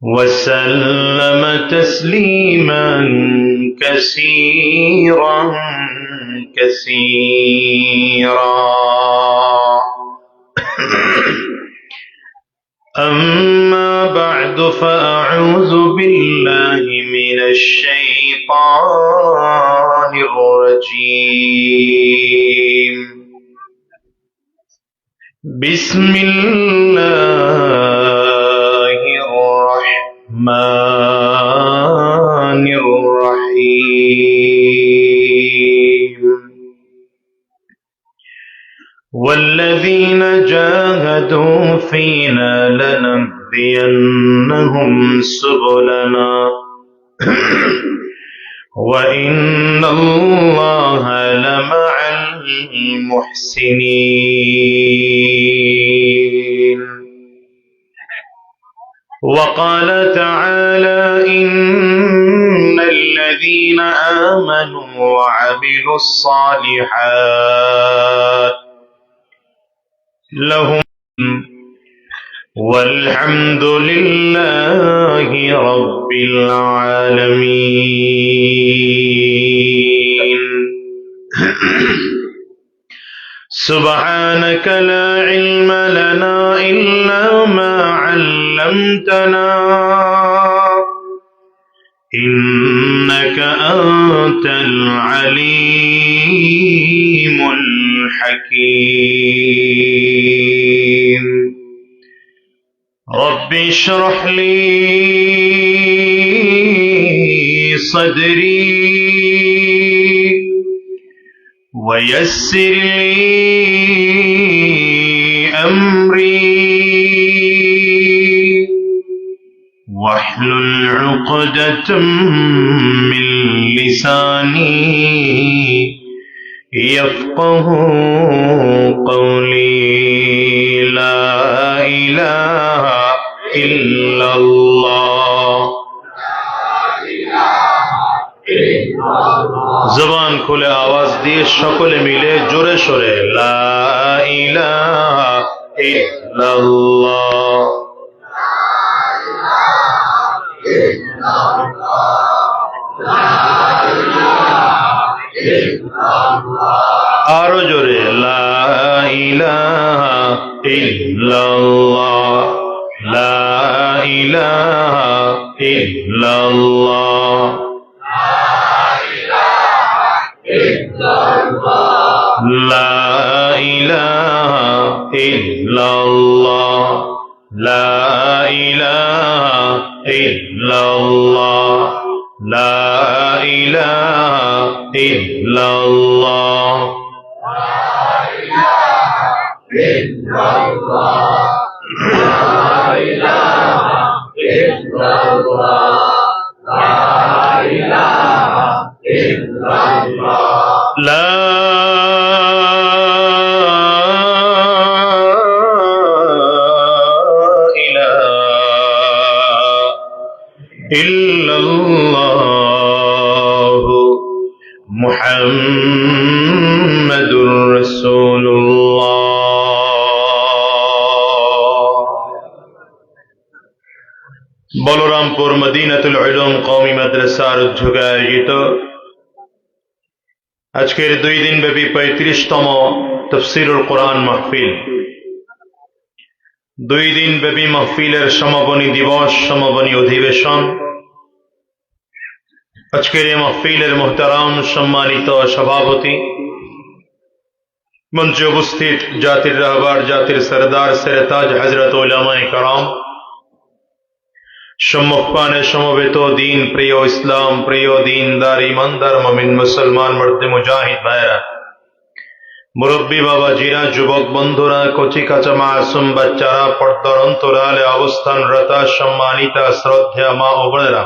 وسلم تسليما كثيرا كثيرا. أما بعد فأعوذ بالله من الشيطان الرجيم. بسم الله الرحمن الرحيم. والذين جاهدوا فينا لنهدينهم سبلنا وإن الله لمع المحسنين. وقال تعالى إن الذين آمنوا وعملوا الصالحات لهم والحمد لله رب العالمين. سبحانك لا علم لنا إلا ما علمتنا إنك أنت العليم الحكيم. رب اشرح لي صدري ويسر لي أمري واحلل عقدة من لساني يفقه قولي. لا إله إلا الله. জবান খুলে আওয়াজ দিয়ে সকলে মিলে জোরে সোরে লা ইলাহা ইল্লাল্লাহ। আরো জোরে লা ইলাহা ইল্লাল্লাহ লা ইলাহা ইল্লাল্লাহ। لا إله إلا الله لا إله إلا الله لا إله إلا الله لا إله إلا الله لا إله إلا الله لا إله إلا الله محمد رسول الله. বলরামপুর মদিনাতুল উলুম কওমি মাদ্রাসার উদ্যোগে আয়োজিত আজকের 2 দিন ব্যাপী 35তম তাফসীরুল কোরআন মাহফিল। 2 দিন ব্যাপী মাহফিলের সমাপনী দিবস, সমাপনী অধিবেশন। আজকের এই মাহফিলের মুহতারাম সম্মানিত সভাপতি, মঞ্চে উপস্থিত জাতির রাহবার, জাতির সরদার সেরতাজ হযরত উলামায়ে কেরাম, সম্মুখপানে সমবেত দিন প্রিয় ইসলাম প্রিয় দিনদার ইমানদার মুমিন মুসলমান মর্দে মুজাহিদ ভাইরা, মুরব্বী বাবাজিরা, যুবক বন্ধুরা, কচি কাঁচা মাসুম বাচ্চারা, পর্দার অন্তরালে অবস্থানরত সম্মানিত শ্রদ্ধেয় মা ও বোনেরা,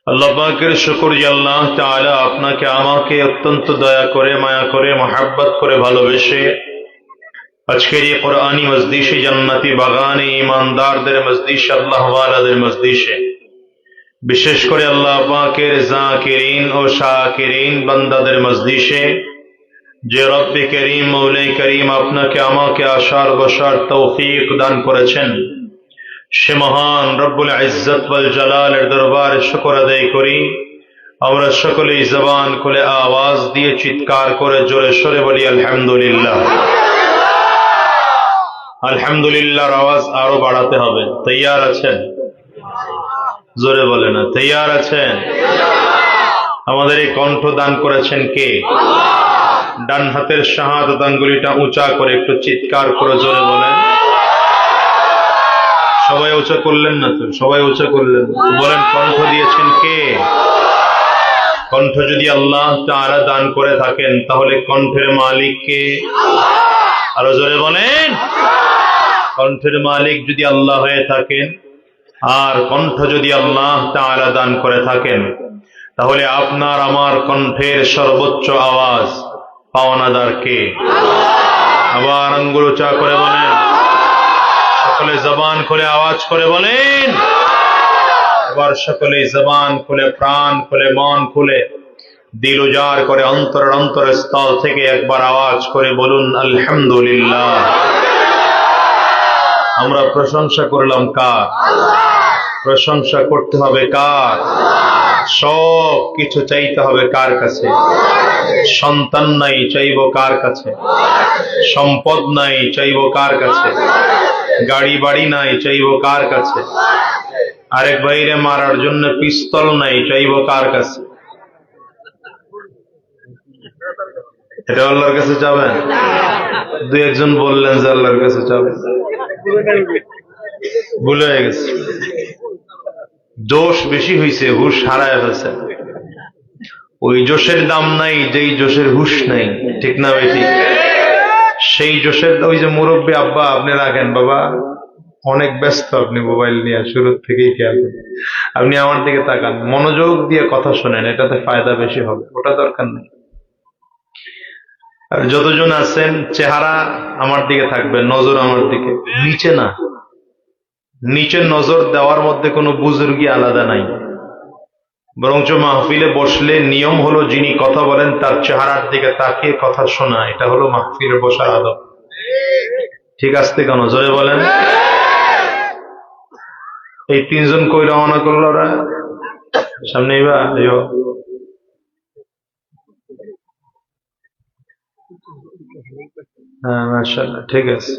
আল্লাহ পাকের শুকর যে আল্লাহ তাআলা আপনাকে আমাকে অত্যন্ত দয়া করে, মায়া করে, মহব্বত করে ভালোবেসে আজকের এই কোরআনী মজলিসে, জান্নাতি বাগানে, ইমানদারদের মজলিসে, আল্লাহ ওয়ালাদের মজলিসে, বিশেষ করে আল্লাহ পাকের জাকিরিন ও শাকিরিন বান্দাদের মজলিসে যে রব্বে করিম মৌলাই করিম আপনাকে আমাকে আসার বসার তৌফিক দান করেছেন, সে মহান রব্বুল ইজ্জত ওয়াল জালালের দরবারে শুকর আদায় করি আমরা সকলেই জবান খুলে আওয়াজ দিয়ে চিৎকার করে জোরে সোরে বলি আলহামদুলিল্লাহ। আলহামদুলিল্লাহর আওয়াজ আরো বাড়াতে হবে। তৈয়ার আছেন? জোরে বলে না, তৈয়ার আছেন? আমাদের এই কণ্ঠ দান করেছেন কে? ডান হাতের শাহাদাত আঙ্গুলিটা উঁচা করে একটু চিৎকার করে জোরে বলেন। সবাই উঁচা করলেন না তো? সবাই উঁচা করলেন? বলেন, কণ্ঠ দিয়েছেন কে? কণ্ঠ যদি আল্লাহ তাআলা দান করে থাকেন তাহলে কণ্ঠের মালিক কে? আরো জোরে বলেন। কণ্ঠের মালিক যদি আল্লাহ হয়ে থাকেন আর কণ্ঠ যদি আল্লাহ তাআলা দান করে থাকেন তাহলে আপনার আমার কণ্ঠের সর্বোচ্চ আওয়াজ পাওনাদার কে? আবার আঙ্গুল উঁচা করে বলেন, সকলে জবান খুলে আওয়াজ করে বলেন। এবার সকলে জবান খুলে, প্রাণ খুলে, মন খুলে, দিল উজাড় করে অন্তরস্থল থেকে একবার আওয়াজ করে বলুন আলহামদুলিল্লাহ। আমরা প্রশংসা করলাম কার? প্রশংসা করতে হবে কার? সব কিছু চাইতে হবে কার কাছে? সন্তান নাই, চাইব কার কাছে? সম্পদ নাই, চাইব কার কাছে? গাড়ি বাড়ি নাই, চাইব কার কাছে? আরেক ভাইরে মারার জন্য পিস্তল নাই, চাইব কার কাছে? এটা আল্লাহর কাছে যাবেন? দুই একজন বললেন যে আল্লাহর কাছে যাবেন, ভুলে হয়ে গেছে। জোশ বেশি হয়েছে, হুশ হারায় ফেলছে। ওই জোশের দাম নাই যেই জোশের হুশ নাই, ঠিক না বেটি? সেই জোশের, ওই যে মুরব্বী আব্বা আপনি রাখেন, বাবা অনেক ব্যস্ত আপনি মোবাইল নিয়ে শুরুর থেকেই খেয়াল করেন। আপনি আমার দিকে তাকান, মনোযোগ দিয়ে কথা শোনেন, এটাতে ফায়দা বেশি হবে, ওটা দরকার নেই। আর যতজন আছেন চেহারা আমার দিকে থাকবে, নজর আমার দিকে, নিচে না। নিচে নজর দেওয়ার মধ্যে কোনো বুজুর্গি আলাদা নাই, বরঞ্চ মাহফিলে বসলে নিয়ম হলো যিনি কথা বলেন তার চেহারার দিকে তাকিয়ে কথা শোনা, এটা হলো মাহফিলে বসার আদব। ঠিক আসতে কেন? জোরে বলেন। এই তিনজন কই রওনা করলো? ওরা সামনে হ্যাঁ, মাশাআল্লাহ, ঠিক আছে।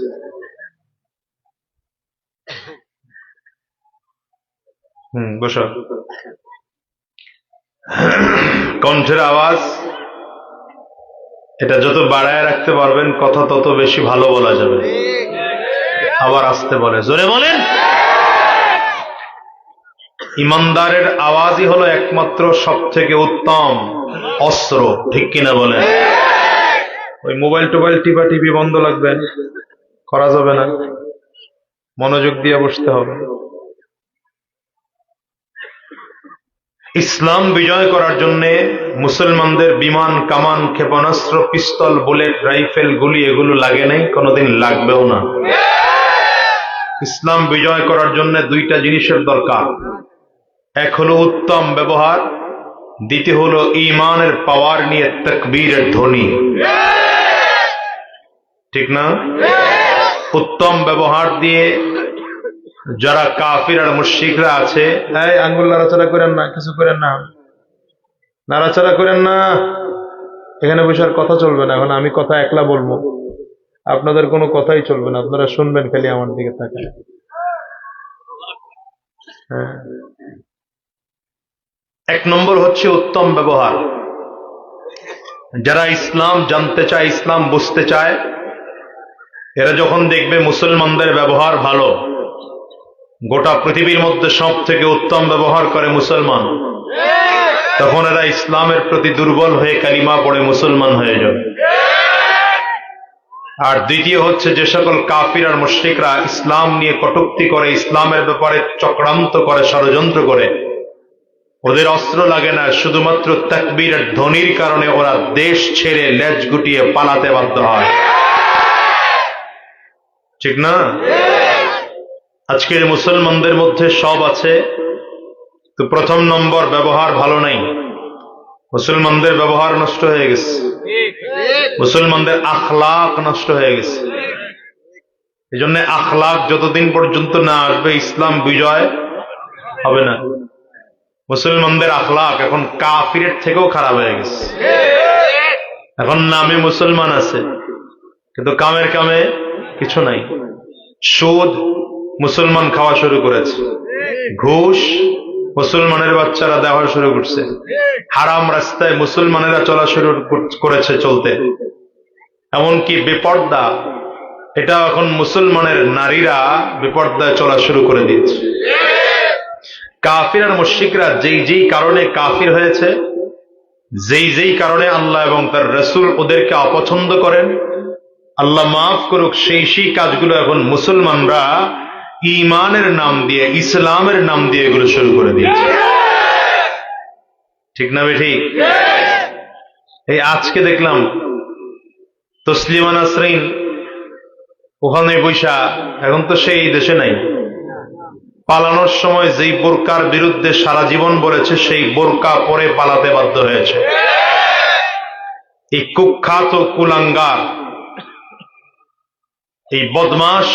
বসো। কণ্ঠের আওয়াজ এটা যত বাড়ায় রাখতে পারবেন কথা তত বেশি ভালো বলা যাবে। আবার আসতে বলে, জোরে বলেন। ইমানদারের আওয়াজই হলো একমাত্র সব থেকে উত্তম অস্ত্র, ঠিক কিনা বলেন? ওই মোবাইল টোবাইল টিপা টিপি বন্ধ লাগবে, করা যাবে না, মনোযোগ দিয়ে বসতে হবে। ইসলাম বিজয় করার জন্য মুসলমানদের বিমান, কামান, ক্ষেপণাস্ত্র, পিস্তল, বুলেট, রাইফেল, গুলি এগুলো লাগে নাই, কোনোদিন লাগবেও না। ইসলাম বিজয় করার জন্য দুইটা জিনিসের দরকার, এক হলো উত্তম ব্যবহার, দ্বিতীয় হলো ঈমানের পাওয়ার নিয়ে তাকবীরের ধ্বনি, ঠিক না? উত্তম ব্যবহার দিয়ে যারা কাফির আর মুশরিকরা আছে, এই আঙ্গুল নাড়াচাড়া করেন না, কিছু করেন না, নাড়াচাড়া করেন না, এখানে বসে আর কথা চলবে না। এখন আমি কথা একলা বলবো, আপনাদের কোনো কথাই চলবে না, আপনারা শুনবেন খালি আমার দিকে তাকায়। হ্যাঁ, এক নম্বর হচ্ছে উত্তম ব্যবহার। যারা ইসলাম জানতে চায়, ইসলাম বুঝতে চায়, এরা যখন দেখবে মুসলমানদের ব্যবহার ভালো, গোটা পৃথিবীর মধ্যে সব থেকে উত্তম ব্যবহার করে মুসলমান, তখন এরা ইসলামের প্রতি দুর্বল হয়ে কালিমা পড়ে মুসলমান হয়ে যাবে। আর দ্বিতীয় হচ্ছে, যে সকল কাফির আর মুশরিকরা ইসলাম নিয়ে কটূক্তি করে, ইসলামের ব্যাপারে চক্রান্ত করে, ষড়যন্ত্র করে, ওদের অস্ত্র লাগে না, শুধুমাত্র তাকবীরের ধ্বনির কারণে ওরা দেশ ছেড়ে লেজ গুটিয়ে পালাতে বাধ্য হয়, ঠিক না? আজকের মুসলমানদের মধ্যে সব আছে, তো প্রথম নম্বর ব্যবহার ভালো নাই, মুসলমানদের ব্যবহার নষ্ট হয়ে গেছে, মুসলমানদের আখলাক নষ্ট হয়ে গেছে। এই জন্য আখলাক যতদিন পর্যন্ত না আসবে ইসলাম বিজয় হবে না। মুসলমানদের আখলাক এখন কাফিরের থেকেও খারাপ হয়ে গেছে। এখন নামে মুসলমান আছে কিন্তু কামের কামে কিছু নাই। সুদ মুসলমান খাওয়া শুরু করেছে, ঘুষ মুসলমানের বাচ্চারা দেওয়া শুরু করছে, হারাম রাস্তায় মুসলমানেরা চলা শুরু করেছে চলতে, এমনকি বেপর্দা এটা এখন মুসলমানের নারীরা বেপর্দায় চলা শুরু করে দিয়েছে। কাফির আর মুশরিকরা যেই যেই কারণে কাফির হয়েছে, যেই যেই কারণে আল্লাহ এবং তার রাসূল ওদেরকে অপছন্দ করেন, আল্লাহ মাফ করুক, সেই সেই কাজগুলো এখন মুসলমানরা ঈমানের নাম দিয়ে, ইসলামের নাম দিয়ে এগুলো শুরু করে দিয়েছে। ঠিক না বেঠিক? এই আজকে দেখলাম তসলিমা নাসরিন ওখানে বৈশা, এখন তো সেই দেশে নাই, পালানোর সময় যেই বোরকার বিরুদ্ধে সারা জীবন বলেছে সেই বোরকা পরে পালাতে বাধ্য হয়েছে। এই কুখ্যাত কুলাঙ্গার, এই বদমাস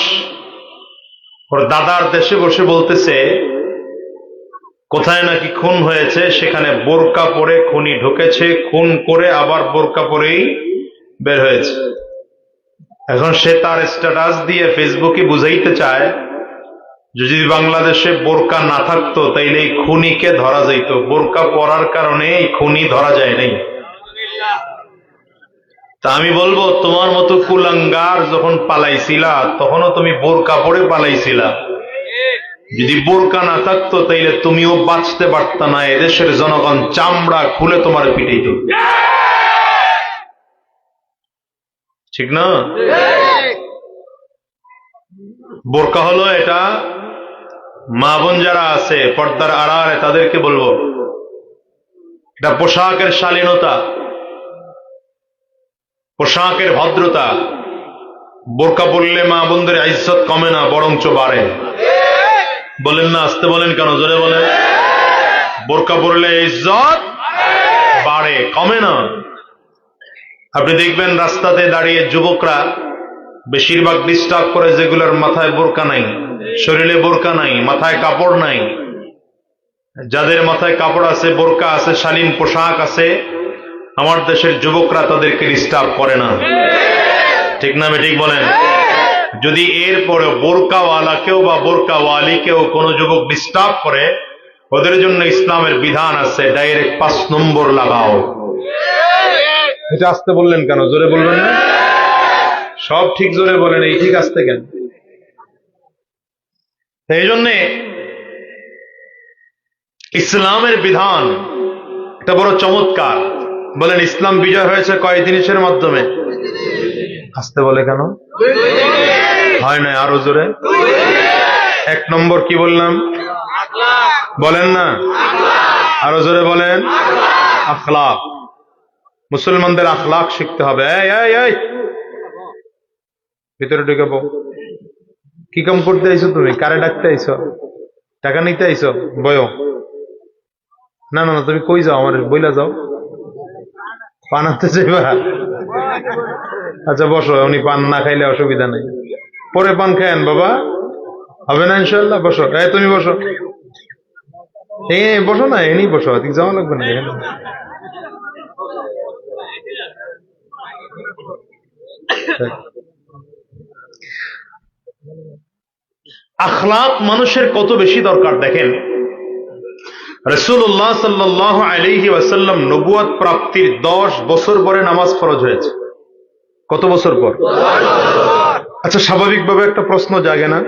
ওর দাদার দেশে বসে বলতেছে কোথায় নাকি খুন হয়েছে, সেখানে বোরকা পরে খুনি ঢুকেছে, খুন করে আবার বোরকা পরেই বের হয়েছে। এখন সে তার স্ট্যাটাস দিয়ে ফেসবুকে বুঝাইতে চায় যদি বাংলাদেশে বোরকা না থাকতো তাইলে এই খুনিকে ধরা যাইত, বোরকা পরার কারণে এই খুনি ধরা যায় নাই। তা আমি বলবো, তোমার মতো কুলাঙ্গার যখন পালাইছিলা তখনও তুমি বোরকা পরে পালাইছিলা, যদি বোরকা না থাকতো তাইলে তুমিও বাঁচতে পারত না, এদেশের জনগণ চামড়া খুলে তোমার পিটাইত। ঠিক না? বোরকা হলো এটা, মা বোন যারা আছে পর্দার আড়ালে তাদেরকে বলবো, এটা পোশাকের শালীনতা, পোশাকের ভদ্রতা। বোরকা পরলে মা বোনদের ইজ্জত কমে না, বরঞ্চ বাড়ে। বলেন না? আসতে বলেন কেন? জোরে বলেন। বোরকা পরলে ইজ্জত বাড়ে, কমে না। আপনি দেখবেন রাস্তাতে দাঁড়িয়ে যুবকরা বেশিরভাগ ডিস্টার্ব করে যেগুলোর মাথায় বোরকা নাই, শরীরে বোরকা নাই, মাথায় কাপড় নাই। যাদের মাথায় কাপড় আছে, বোরকা আছে, শালীন পোশাক আছে, আমার দেশের যুবকরা তাদেরকে ডিস্টার্ব করে না। ঠিক না ঠিক বলেন? যদি এরপরে বোরকাওয়ালাকেও বা বোরকাওয়ালিকেও কোনো যুবক ডিস্টার্ব করে, ওদের জন্য ইসলামের বিধান আছে, ডাইরেক্ট 5 নম্বর লাগাও। এটা আসতে বললেন কেন? জোরে বলবেন না? সব ঠিক জোরে বলেন, এই ঠিক আসতে কেন? এই জন্যে ইসলামের বিধান এটা বড় চমৎকার। বলেন, ইসলাম বিজয় হয়েছে কয় জিনিসের মাধ্যমে? আসতে বলে কেন? হয় না, আরো জোরে। 1 নম্বর কি বললাম? বলেন না, আরো জোরে বলেন। আখলাক। মুসলমানদের আখলাক শিখতে হবে। এই ভিতরে ঢুকে পো। কি কাম করতে আইছো তুমি? কারে ডাকতে আইছো? টাকা নিতে আইছো? বয় না না, তুমি কই যাও? আমার বইলা যাও। পান আনতে যাইবা? আচ্ছা বসো, উনি পান না খাইলে অসুবিধা নেই, পরে পান খায়েন বাবা, হবে না ইনশাল্লাহ। বসো, তুমি বসো, বসো না, এনি বসো, ঠিক যাওয়া লাগবে না। আখলাক মানুষের কত বেশি দরকার দেখেন। রাসূলুল্লাহ সাল্লাল্লাহু আলাইহি ওয়াসাল্লাম নবুয়ত প্রাপ্তির 10 বছর পরে নামাজ ফরজ হয়েছে। কত বছর পর? আচ্ছা, স্বাভাবিকভাবে একটা প্রশ্ন জাগে না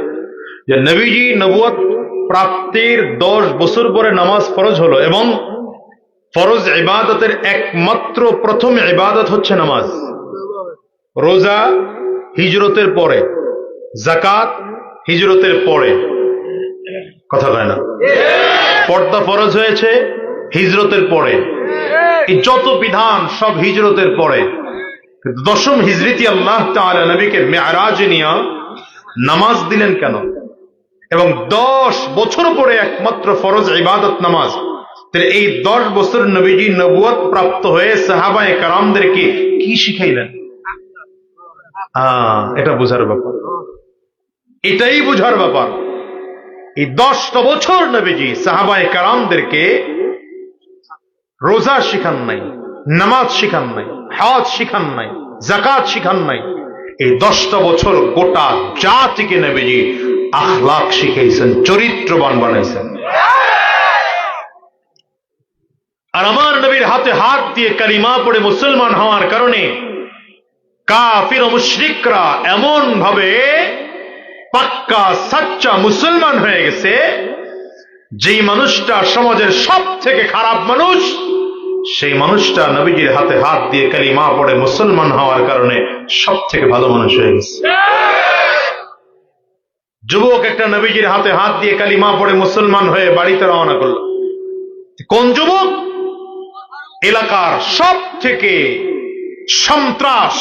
যে নবীজি নবুয়ত প্রাপ্তির 10 বছর পরে নামাজ ফরজ হলো, এবং ফরজ ইবাদতের একমাত্র প্রথম ইবাদত হচ্ছে নামাজ। রোজা হিজরতের পরে, যাকাত হিজরতের পরে, কথা কয় না? পর্দা ফরজ হয়েছে হিজরতের পরে, এই যত বিধান সব হিজরতের পরে। কিন্তু 10ম হিজরিতে আল্লাহ তাআলা নবীকে মেরাজে নিয়ে নামাজ দিলেন কেন? এবং 10 বছর পরে একমাত্র ফরজ ইবাদত নামাজ। তাহলে এই 10 বছর নবীজি নবুয়ত প্রাপ্ত হয়ে সাহাবায়ে কেরামদেরকে কি শিখাইলেন? এটা বোঝার ব্যাপার। এটাই বুঝার ব্যাপার। এই 10টা বছর নবীজি সাহাবায়ে কেরামদেরকে রোজা শিখান নাই, নামাজ শিখান নাই, হজ শিখান নাই, যাকাত শিখান নাই। এই 10টা বছর গোটা জাতিকে নবীজি আখলাক শিখাইছেন, চরিত্রবান বানাইছেন। আর আমার নবীর হাতে হাত দিয়ে কালিমা পড়ে মুসলমান হওয়ার কারণে কাফির ও মুশরিকরা এমন ভাবে পাক্কা সাচ্চা মুসলমান হয়ে গেছে, যেই মানুষটা সমাজের সব থেকে খারাপ মানুষ, সেই মানুষটা নবীজির হাতে হাত দিয়ে কালিমা পড়ে মুসলমান হওয়ার কারণে সব থেকে ভালো মানুষ হয়ে গেছে। যুবক একটা নবীজির হাতে হাত দিয়ে কালিমা পড়ে মুসলমান হয়ে বাড়িতে রওনা করল। কোন যুবক? এলাকার সব থেকে সন্ত্রাস,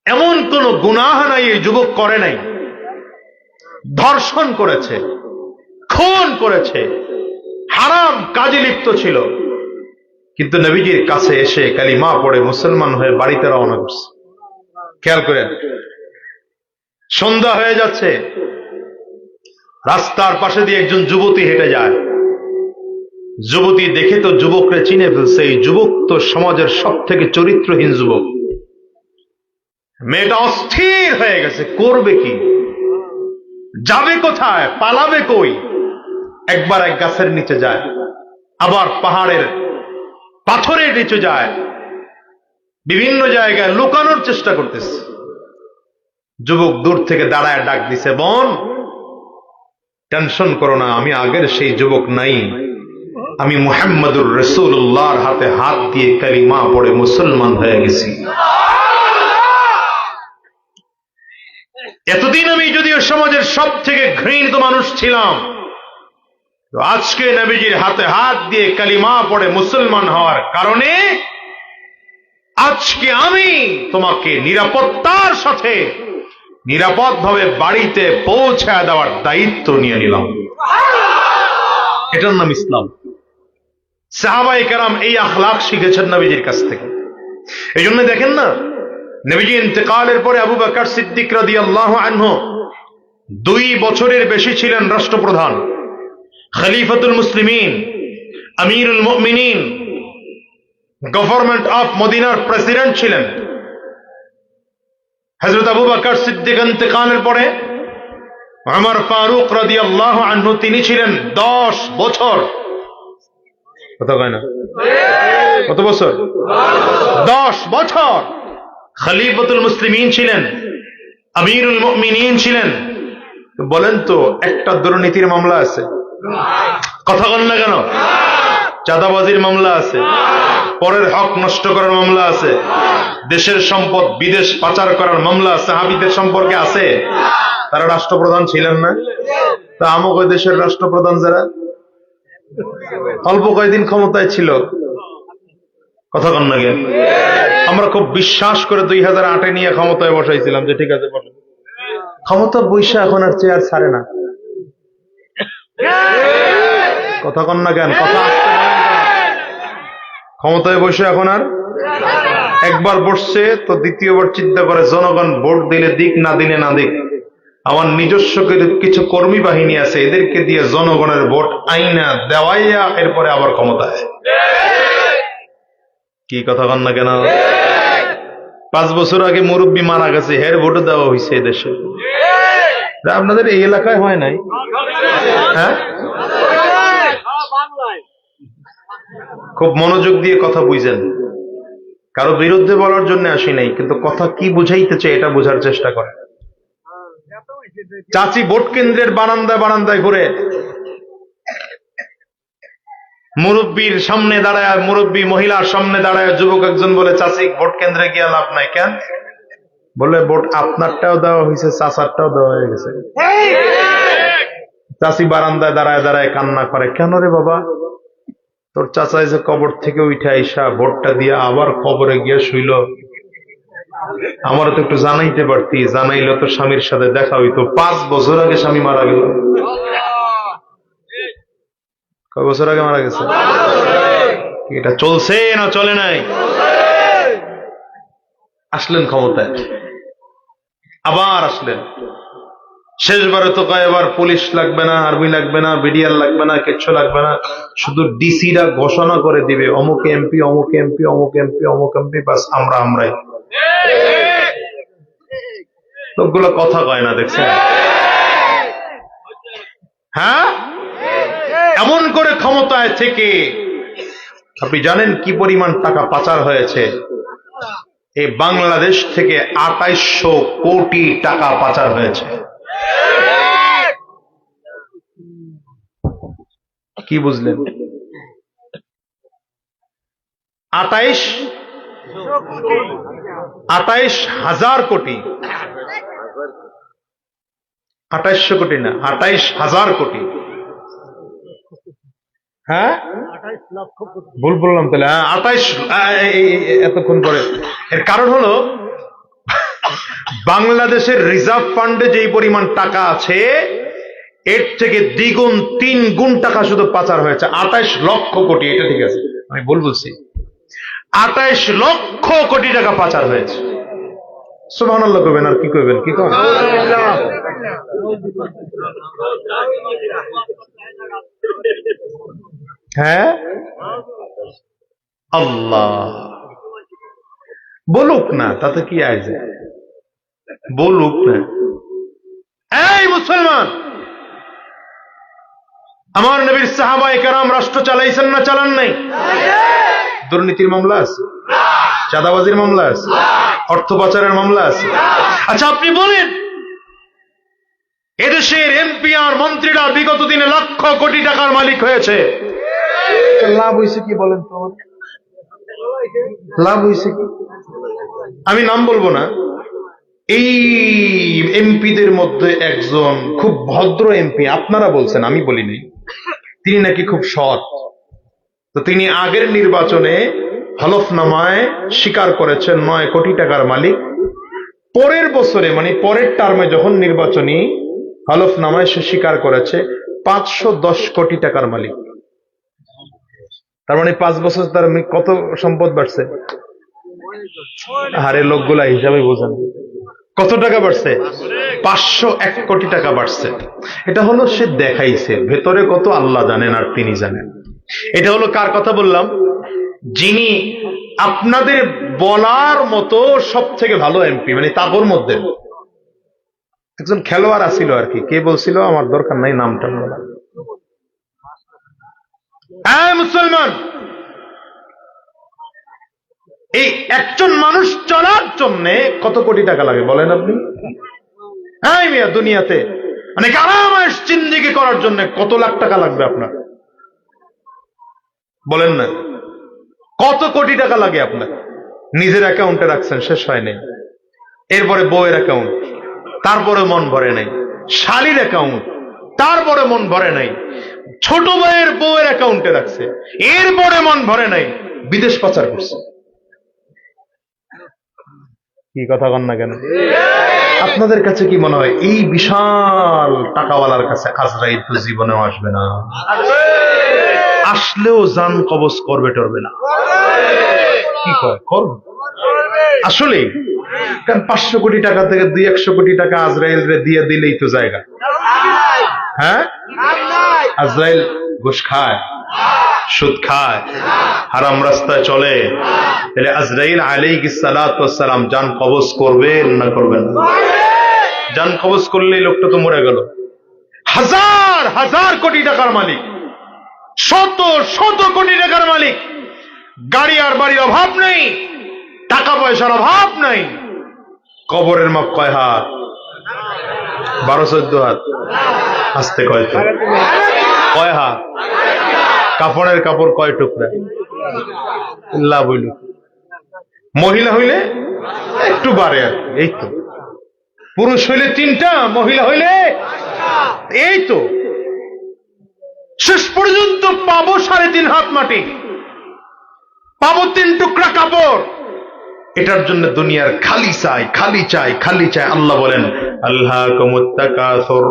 এমন কোন গুনাহ নাই এই যুবক করে নাই। ধর্ষণ করেছে, খুন করেছে, হারাম কাজে লিপ্ত ছিল, কিন্তু নবীজির কাছে এসে কালিমা পড়ে মুসলমান হয়ে বাড়িতে রওনা করছে। খেয়াল করেন, সন্ধ্যা হয়ে যাচ্ছে, রাস্তার পাশে দিয়ে একজন যুবতী হেঁটে যায়। যুবতী দেখে তো যুবকরে চিনে ফেলছে, এই যুবক তো সমাজের সব থেকে চরিত্রহীন যুবক। মেয়েটা অস্থির হয়ে গেছে, করবে কি, যাবে কোথায়, পালাবে কই। একবার এক গাছের নিচে যায়, আবার পাহাড়ের পাথরের নিচে যায়, বিভিন্ন জায়গায় লুকানোর চেষ্টা করতেছে। যুবক দূর থেকে দাঁড়ায় ডাক দিছে, বোন টেনশন করো না, আমি আগের সেই যুবক নাই, আমি মুহাম্মদুর রাসূলুল্লাহর হাতে হাত দিয়ে কালিমা পড়ে মুসলমান হয়ে গেছি। এতদিন আমি যদিও সমাজের সব থেকে ঘৃণিত মানুষ ছিলাম, তো আজকে নবীজির হাতে হাত দিয়ে কালিমা পড়ে মুসলমান হওয়ার কারণে আজকে আমি তোমাকে নিরাপত্তার সাথে নিরাপদভাবে বাড়িতে পৌঁছায় দেওয়ার দায়িত্ব নিয়ে নিলাম। এটার নাম ইসলাম। সাহাবায়ে কেরাম এই আখলাক শিখেছেন নবীজির কাছ থেকে। এই জন্য দেখেন না, নবীজি ইন্তেকালের পরে আবু বকর সিদ্দিক রাদিয়াল্লাহু আনহু 2 বছরের বেশি ছিলেন রাষ্ট্রপ্রধান, খলিফাতুল মুসলিমিন, আমিরুল মুমিনিন, গভর্নমেন্ট অফ মদিনার প্রেসিডেন্ট ছিলেন। হযরত আবু বকর সিদ্দিক ইন্তেকালের পরে ওমর ফারুক রাদিয়াল্লাহু আনহু তিনি ছিলেন 10 বছর। কত কয় না? কত বছর? 10 বছর খলিফাতুল মুসলিমিন ছিলেন, আমিরুল মুমিনিন ছিলেন। বলেন তো, একটা দুর্নীতির মামলা আছে? কথা বলেন না কেন? চাঁদাবাজির মামলা আছে, পরের হক নষ্ট করার মামলা আছে, দেশের সম্পদ বিদেশ পাচার করার মামলা সাহাবীদের সম্পর্কে আছে। তারা রাষ্ট্রপ্রধান ছিলেন না? তা আমক ওই দেশের রাষ্ট্রপ্রধান যারা অল্প কয়েকদিন ক্ষমতায় ছিল, কথা কন না কেন? আমরা খুব বিশ্বাস করে 2008-এ নিয়ে ক্ষমতায় বসাইছিলাম যে ঠিক আছে বসে, ক্ষমতা বৈশা এখন আর চেয়ার ছাড়ে না। কথা কন না কেন? কথা ক্ষমতায় বসে এখন আর, একবার বসছে তো দ্বিতীয়বার চিন্তা করে জনগণ ভোট দিলে দিক, না দিলে না দিক, আমার নিজস্ব কিছু কর্মী বাহিনী আছে, এদেরকে দিয়ে জনগণের ভোট আইনা দেওয়াইয়া এরপরে আবার ক্ষমতায়। কি কথা কন না কেন? 5 বছর আগে মুরব্বী মারা গেছে, হের ভোটও দেওয়া হয়েছে দেশে। আপনাদের এই এলাকায় হয় নাই? হ্যাঁ, খুব মনোযোগ দিয়ে কথা বুঝেন। কারো বিরুদ্ধে বলার জন্য আসি নাই, কিন্তু কথা কি বুঝাইতে চাই এটা বোঝার চেষ্টা করে। চাচি ভোট কেন্দ্রের বারান্দায় বারান্দায় ঘুরে, মুরব্বীর সামনে দাঁড়ায়, মুরব্বী মহিলার সামনে দাঁড়ায় যুবক একজন বলে, চাচি ভোট কেন্দ্রে গিয়ে লাভ নাই। কেন? বলে ভোট আপনারটাও দেওয়া হয়েছে, চাচারটাও দেওয়া হয়ে গেছে। চাচি বারান্দায় দাঁড়ায় দাঁড়ায় কান্না করে, কেন রে বাবা, তোর চাচা যে কবর থেকে উঠে আইসা ভোটটা দিয়ে আবার কবরে গিয়ে শুইল, আমার তো একটু জানাইতে পারতি, জানাইলে তো স্বামীর সাথে দেখা হইতো। 5 বছর আগে স্বামী মারা গেল। কয় বছর আগে মারা গেছে? এটা চলছে না চলে নাই? আসলেন ক্ষমতায়, আবার আসলেন, শেষবারে তো কয় এবার পুলিশ লাগবে না, আর্মি লাগবে না, বিডিআর লাগবে না, কিচ্ছু লাগবে না, শুধু ডিসিরা ঘোষণা করে দিবে অমুক এমপি, অমুক এমপি, অমুক এমপি, অমুক এমপি, বাস আমরাই। লোকগুলো কথা কয় না, দেখছেন? হ্যাঁ, এমন করে ক্ষমতায় থেকে আপনি জানেন কি পরিমাণ টাকা পাচার হয়েছে? এই বাংলাদেশ থেকে ২৮০০ কোটি টাকা পাচার হয়েছে। কি বুঝলেন? ২৮,০০০ কোটি, ২৮০০ কোটি না, ২৮,০০০ কোটি। হ্যাঁ, ভুল বললাম তাহলে? ২৮ এতক্ষণ পরে। এর কারণ হলো বাংলাদেশের রিজার্ভ ফান্ডে যেই পরিমাণ টাকা আছে এর থেকে দ্বিগুণ ৩ গুণ টাকা শুধু পাচার হয়েছে। ২৮ লক্ষ কোটি, এটা ঠিক আছে, আমি ভুল বলছি। ২৮ লক্ষ কোটি টাকা পাচার হয়েছে। সুবহানাল্লাহ কইবেন, আর কি কইবেন? কি কন? হ্যাঁ, আল্লাহ বলুক না, তাতে কি আছে, বলুক না। এই মুসলমান, আমার নবীর সাহাবায়ে কেরাম রাষ্ট্র চালাইছেন না চালান নাই? দুর্নীতির মামলা আছে, চাঁদাবাজির মামলা আছে, অর্থ পাচারের মামলা আছে। আচ্ছা আপনি বলেন, এদেশের এমপি আর মন্ত্রীরা বিগত দিনে লক্ষ কোটি টাকার মালিক হয়েছে, লাভ হয়েছে কি বলেন তো? লাভ হয়েছে কি? আমি নাম বলবো না। এই এমপিদের মধ্যে একজন খুব ভদ্র এমপি, আপনারা বলছেন, আমি বলিনি, তিনি নাকি খুব সৎ। তো তিনি আগের নির্বাচনে হলফনামায় স্বীকার করেছেন ৯ কোটি টাকার মালিক। পরের বছরে, মানে পরের টার্মে যখন নির্বাচনী হলফনামায় সে স্বীকার করেছে ৫১০ কোটি টাকার মালিক। তার মানে ৫ বছর তার কত সম্পদ বাড়ছে? আরে লোকগুলা হিসাবে বোঝেন, কত টাকা বাড়ছে? ৫০১ কোটি টাকা বাড়ছে। এটা হলো সে দেখাইছে, ভেতরে কত আল্লাহ জানেন আর তিনি জানেন। এটা হলো কার কথা বললাম? যিনি আপনাদের বলার মতো সব থেকে ভালো এমপি, মানে তাগর মধ্যে একজন খেলোয়াড় আসিল আর কি। কে বলছিল? আমার দরকার নাই নামটা বলা। মুসলমান, এই একজন মানুষ চলার জন্য কত কোটি টাকা লাগে বলেন আপনি? হ্যাঁ মিয়া, দুনিয়াতে মানে আরামায়েশ জিন্দেগি করার জন্য কত লাখ টাকা লাগবে আপনার? বলেন না, কত কোটি টাকা লাগে আপনার? নিজের অ্যাকাউন্টে রাখছেন, শেষ হয় নাই। এরপরে বউয়ের অ্যাকাউন্ট, তারপরে মন ভরে নাই। শালীর অ্যাকাউন্ট, তারপরে মন ভরে নাই। ছোট ভাইয়ের বউয়ের অ্যাকাউন্টে রাখছে, এরপরে মন ভরে নাই। বিদেশ পাচার করছে। কি কথা কন না কেন? আপনাদের কাছে কি মনে হয় এই বিশাল টাকাওয়ালার কাছে আজরাইল তো জীবনেও আসবে না? আসলেও জান কবজ করবে টরবে না? কি কয় করবে? আসলে কারণ ৫০০ কোটি টাকা থেকে ২-১০০ কোটি টাকা আজরাইল রে দিয়ে দিলেই তো জায়গা। হ্যাঁ, আজরাইল ঘুষ খায়, সুদ খায়, হারাম রাস্তায় চলে, তাহলে আজরাইল আলাইহিস সালাতু ওয়াস সালাম জান কবজ করবেন না করবেন না? জান কবজ করলে লোকটা তো মরে গেল। হাজার হাজার কোটি টাকার মালিক, শত শত কোটি টাকার মালিক, গাড়ি আর বাড়ির অভাব নেই, টাকা পয়সার অভাব নাই। কবরের মাপ কয় হাত? ১২-১৪ হাত। আসতে কয় তো? কয় হাত? কাপড়ের কাপড় কয় টুকরা? লাভ হইল। মহিলা হইলে একটু বাড়ে আর এই তো। পুরুষ হইলে ৩টা, মহিলা হইলে এই তো। শেষ পর্যন্ত পাবো ৩.৫ হাত মাটি, পাবো ৩ টুকরা কাপড়। এটার জন্য দুনিয়ার খালি চাই, খালি চাই, খালি চাই। আল্লাহ বলেন আল্লাহকুমুত তাকাসুর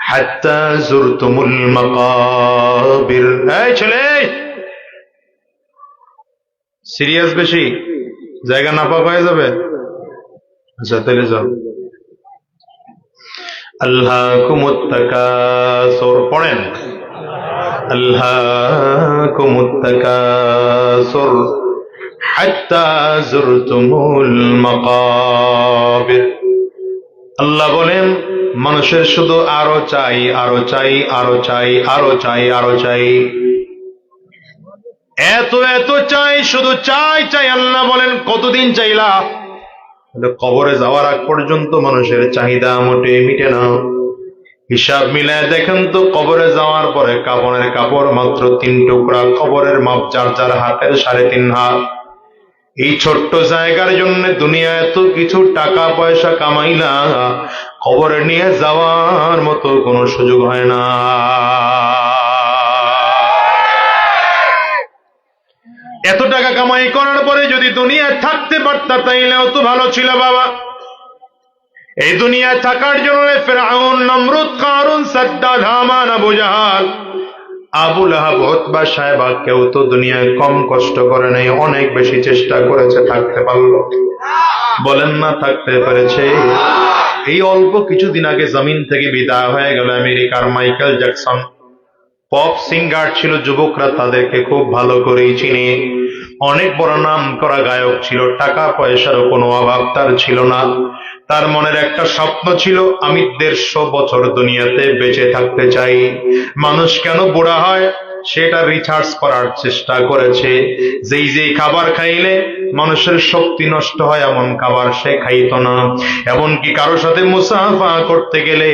হাত্তা যুরতুমুল মাকাবির। এই ছেলে, সিরিয়াস বেশি, জায়গা না পাওয়া হয়ে যাবে। আচ্ছা তাহলে যাও। আল্লাহকুমুত তাকাসুর পড়েন, আল্লাহকুমুত তাকাসুর হাত্তা যুরতুমুল মাকাবির। আল্লাহ বলেন মানুষের শুধু আরো চাই, আরো চাই, আরো চাই, আরো চাই, আরো চাই, এত এত চাই, শুধু চাই চাই। আল্লাহ বলেন কতদিন চাইলা? কবরে যাওয়ার আগ পর্যন্ত মানুষের চাহিদা মোটে মিটে না। হিসাব মিলায় দেখেন তো, কবরে যাওয়ার পরে কাফনের কাপড় মাত্র 3 টুকরা, কবরের মাপ যার যার হাতের 3.5 হাত। এই ছোট্ট জায়গার জন্য দুনিয়া এত কিছু টাকা পয়সা কামাইলা, কবরে নিয়ে যাওয়ার মতো কোনো সুযোগ হয় না। এত টাকা কামাই করার পরে যদি দুনিয়ায় থাকতে পারতা তাইলেও তো ভালো ছিল বাবা। এই দুনিয়ায় থাকার জন্য ফিরআউন, নমরুদ, কারুন, সাদ্দাত, হামান, আবু জাহাল, আবু লাহাব, উতবা, সায়বা কেউ তো দুনিয়ায় কম কষ্ট করে নাই, অনেক বেশি চেষ্টা করেছে, থাকতে পারলো? বলেন না থাকতে পেরেছে? এই অল্প কিছুদিন আগে জমিন থেকে বিদায় হয়ে গেল আমেরিকার মাইকেল জ্যাকসন। পপ সিঙ্গার ছিল, যুবকরা তাদেরকে খুব ভালো করেই চিনে। অনেক বড় নাম করা গায়ক ছিল, টাকা পয়সারও কোনো অভাব তার ছিল না। তার মনের একটা স্বপ্ন ছিল, আমি 150 বছর দুনিয়াতে বেঁচে থাকতে চাই। মানুষ কেন বুড়া হয় সেটা রিসার্চ করার চেষ্টা করেছে। যেই যেই খাবার খাইলে মানুষের শক্তি নষ্ট হয় এমন খাবার সে খাইত না। এমনকি কারোর সাথে মুসাফা করতে গেলে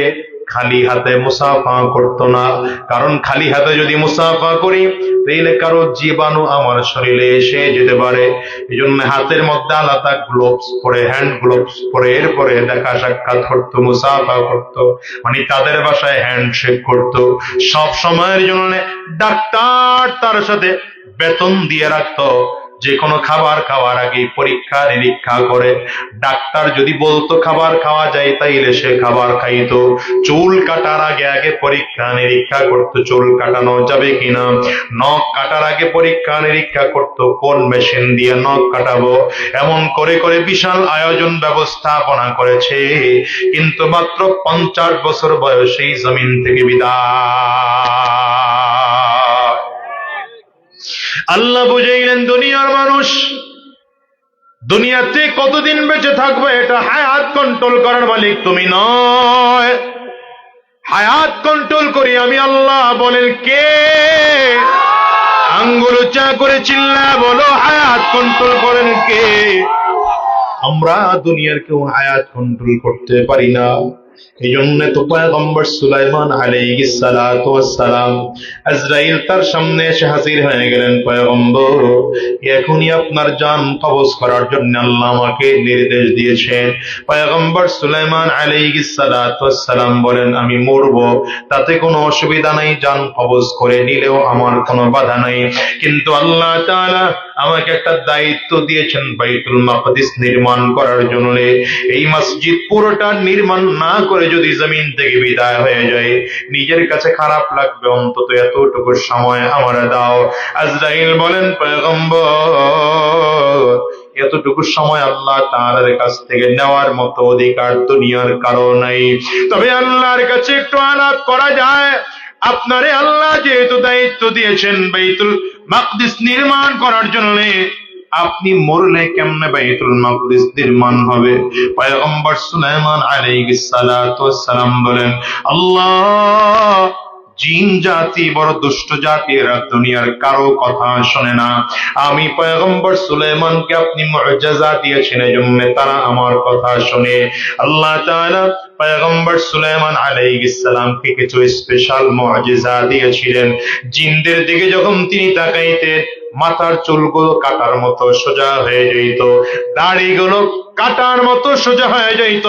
খালি হাতে মুসাফা করতো না, কারণ খালি হাতে যদি মুসাফা করি তাহলে কারো জীবাণু আমার শরীরে এসে যেতে পারে। এই জন্য হাতের মধ্যে আলাদা গ্লোভস পরে, হ্যান্ড গ্লোভস পরে এরপরে দেখা সাক্ষাৎ করতো, মুসাফা করতো, মানে তাদের বাসায় হ্যান্ডশেক করতো। সব সময়ের জন্য ডাক্তার তার সাথে বেতন দিয়ে রাখতো, যে কোনো খাবার খাওয়ার আগে পরীক্ষা নিরীক্ষা করে। ডাক্তার যদি বলতো খাবার খাওয়া যায় তাইলে সে খাবার খাইতো। চুল কাটার আগে আগে পরীক্ষা নিরীক্ষা করতো চুল কাটানো যাবে কিনা। নখ কাটার আগে পরীক্ষা নিরীক্ষা করতো কোন মেশিন দিয়ে নখ কাটাবো। এমন করে করে বিশাল আয়োজন ব্যবস্থাপনা করেছে, কিন্তু মাত্র 50 বছর বয়সেই জমিন থেকে বিদায়। আল্লাহ বুঝাইলেন দুনিয়ার মানুষ দুনিয়াতে কতদিন বেঁচে থাকবে এটা হায়াত কন্ট্রোল করার মালিক তুমি নয়, হায়াত কন্ট্রোল করি আমি আল্লাহ। বলেন কে? আঙ্গুল উঁচা করে চিল্লা বলো, হায়াত কন্ট্রোল করেন কে? আমরা দুনিয়ার কেউ হায়াত কন্ট্রোল করতে পারি না। এই জন্য তো পয়গম্বর সুলাইমান আলাইহিস সালাতু ওয়াস সালাম, আজরাইল তার সামনে এসে হাজির হয়ে গেলেন, পয়গম্বর এখনই আপনার জান কবজ করার জন্য আল্লাহ আমাকে নির্দেশ দিয়েছেন। পয়গম্বর সুলাইমান আলাইহিস সালাতু ওয়াস সালাম বলেন, আমি মরব তাতে কোনো অসুবিধা নাই, জান কবজ করে নিলেও আমার কোনো বাধা নাই, কিন্তু আল্লাহ তাআলা আমাকে একটা দায়িত্ব দিয়েছেন বাইতুল মাকদিস নির্মাণ করার জন্য। এই মসজিদ পুরোটা নির্মাণ না করে যদি জমিন থেকে বিদায় হয়ে যায় নিজের কাছে খারাপ লাগবে, অন্তত এতটুকু সময় আমার দাও। আজরাইল বলেন, পয়গম্বর এতটুকু সময় আল্লাহ তাআলার কাছ থেকে নেওয়ার মতো অধিকার দুনিয়ার কারো নাই, তবে আল্লাহর কাছে একটু আলাপ করা যায়। আপনারে আল্লাহ যেহেতু দায়িত্ব দিয়েছেন বাইতুল মাকদিস নির্মাণ করার জন্য, আপনি মরলে কেমনে বাইতুল মাকদিস নির্মাণ হবে? পয়গম্বর সুলাইমান আলাইহিস সালাতু ওয়াস সালাম বলেন, আল্লাহ জিন জাতি বড় দুষ্ট জাতি, এরা দুনিয়ার কারো কথা শোনে না। আমি পয়গম্বর সুলাইমানকে আপনি মুআজিজা দিয়েছেন, এজন্য তারা আমার কথা শুনে। আল্লাহ তাআলা পয়গম্বর সুলাইমান আলাইহিস সালামকে কিছু স্পেশাল মুআজিজা দিয়েছিলেন। জিনদের দিকে যখন তিনি তাকাইতেন মাথার চুলগুলো কাটার মতো সোজা হয়ে যেত, দাড়িগুলো কাটার মতো সোজা হয়ে যেত,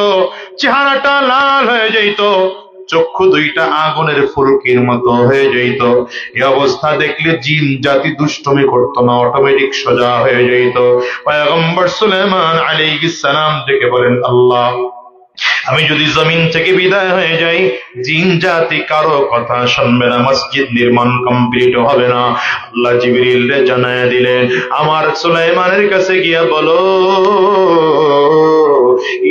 চেহারাটা লাল হয়ে যেত, চক্ষু দুইটা আগুনের ফুলকির মতো হয়ে যেত। এই অবস্থা দেখলে জিন জাতি দুষ্টমি করতো না, অটোমেটিক সোজা হয়ে যেত। পয়গম্বর সুলাইমান আলাইহিস সালাম ডেকে বলেন, আল্লাহ আমি যদি জমিন থেকে বিদায় হয়ে যাই, জিন জাতি কারো কথা শুনবে না, মসজিদ নির্মাণ কমপ্লিট হবে না। আল্লাহ জিবরিল রে জানায়া দিলেন, আমার সুলাইমানের কাছে গিয়া বলো,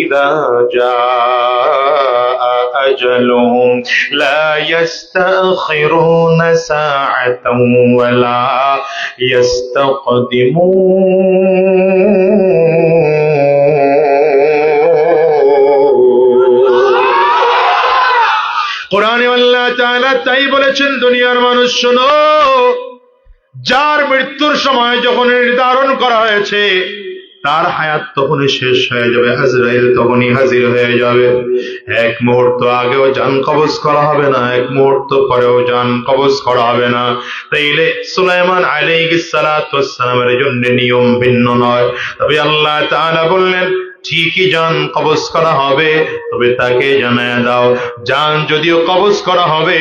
ইদা জাআ আজালুহুম লা ইস্তাখিরুনা সাআতান ওয়া লা কোরআনে আল্লাহ তাআলা তাই বলেছেন, দুনিয়ার মানুষ শোনো, যার মৃত্যুর সময় যখন নির্ধারণ করা হয়েছে তার হায়াত তখনই শেষ হয়ে যাবে, আজরাইল তখনই হাজির হয়ে যাবে। এক মুহূর্ত আগেও জান কবজ করা হবে না, এক মুহূর্ত পরেও জান কবজ করা হবে না। তাইলে সুলাইমান আলাইহিস সালাতু ওয়াস সালামের জন্য নিয়ম ভিন্ন নয়। তবে আল্লাহ তাআলা বললেন, ঠিকই জান কবজ করা হবে, তবে তাকে জানায়া দাও, জান যদিও কবজ করা হবে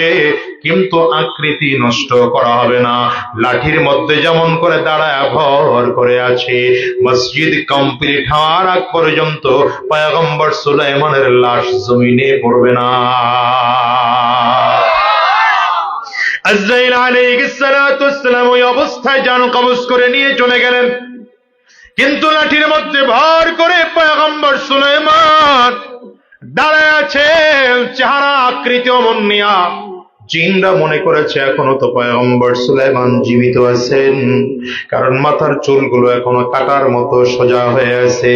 কিন্তু আকৃতি নষ্ট করা হবে না। লাঠির মধ্যে যেমন করে দাঁড়ায় ভর করে আছে, মসজিদ কমপ্লিট হওয়ার আগ পর্যন্ত পয়গম্বর সুলাইমানের লাশ জমিনে পড়বে না। আজরাইল আলাইহিস সালাতু ওয়াস সালাম ওই অবস্থায় জান কবজ করে নিয়ে চলে গেলেন, কিন্তু লাঠির মধ্যে ভর করে পয়গম্বর সুলাইমান দাঁড়ায় আছে, চেহারা আকৃতি অমনিয়া। জিনরা মনে করেছে এখনো তো পয়গম্বর সুলাইমান জীবিত আছেন, কারণ মাথার চুলগুলো এখনো কাটার মতো সোজা হয়ে আছে,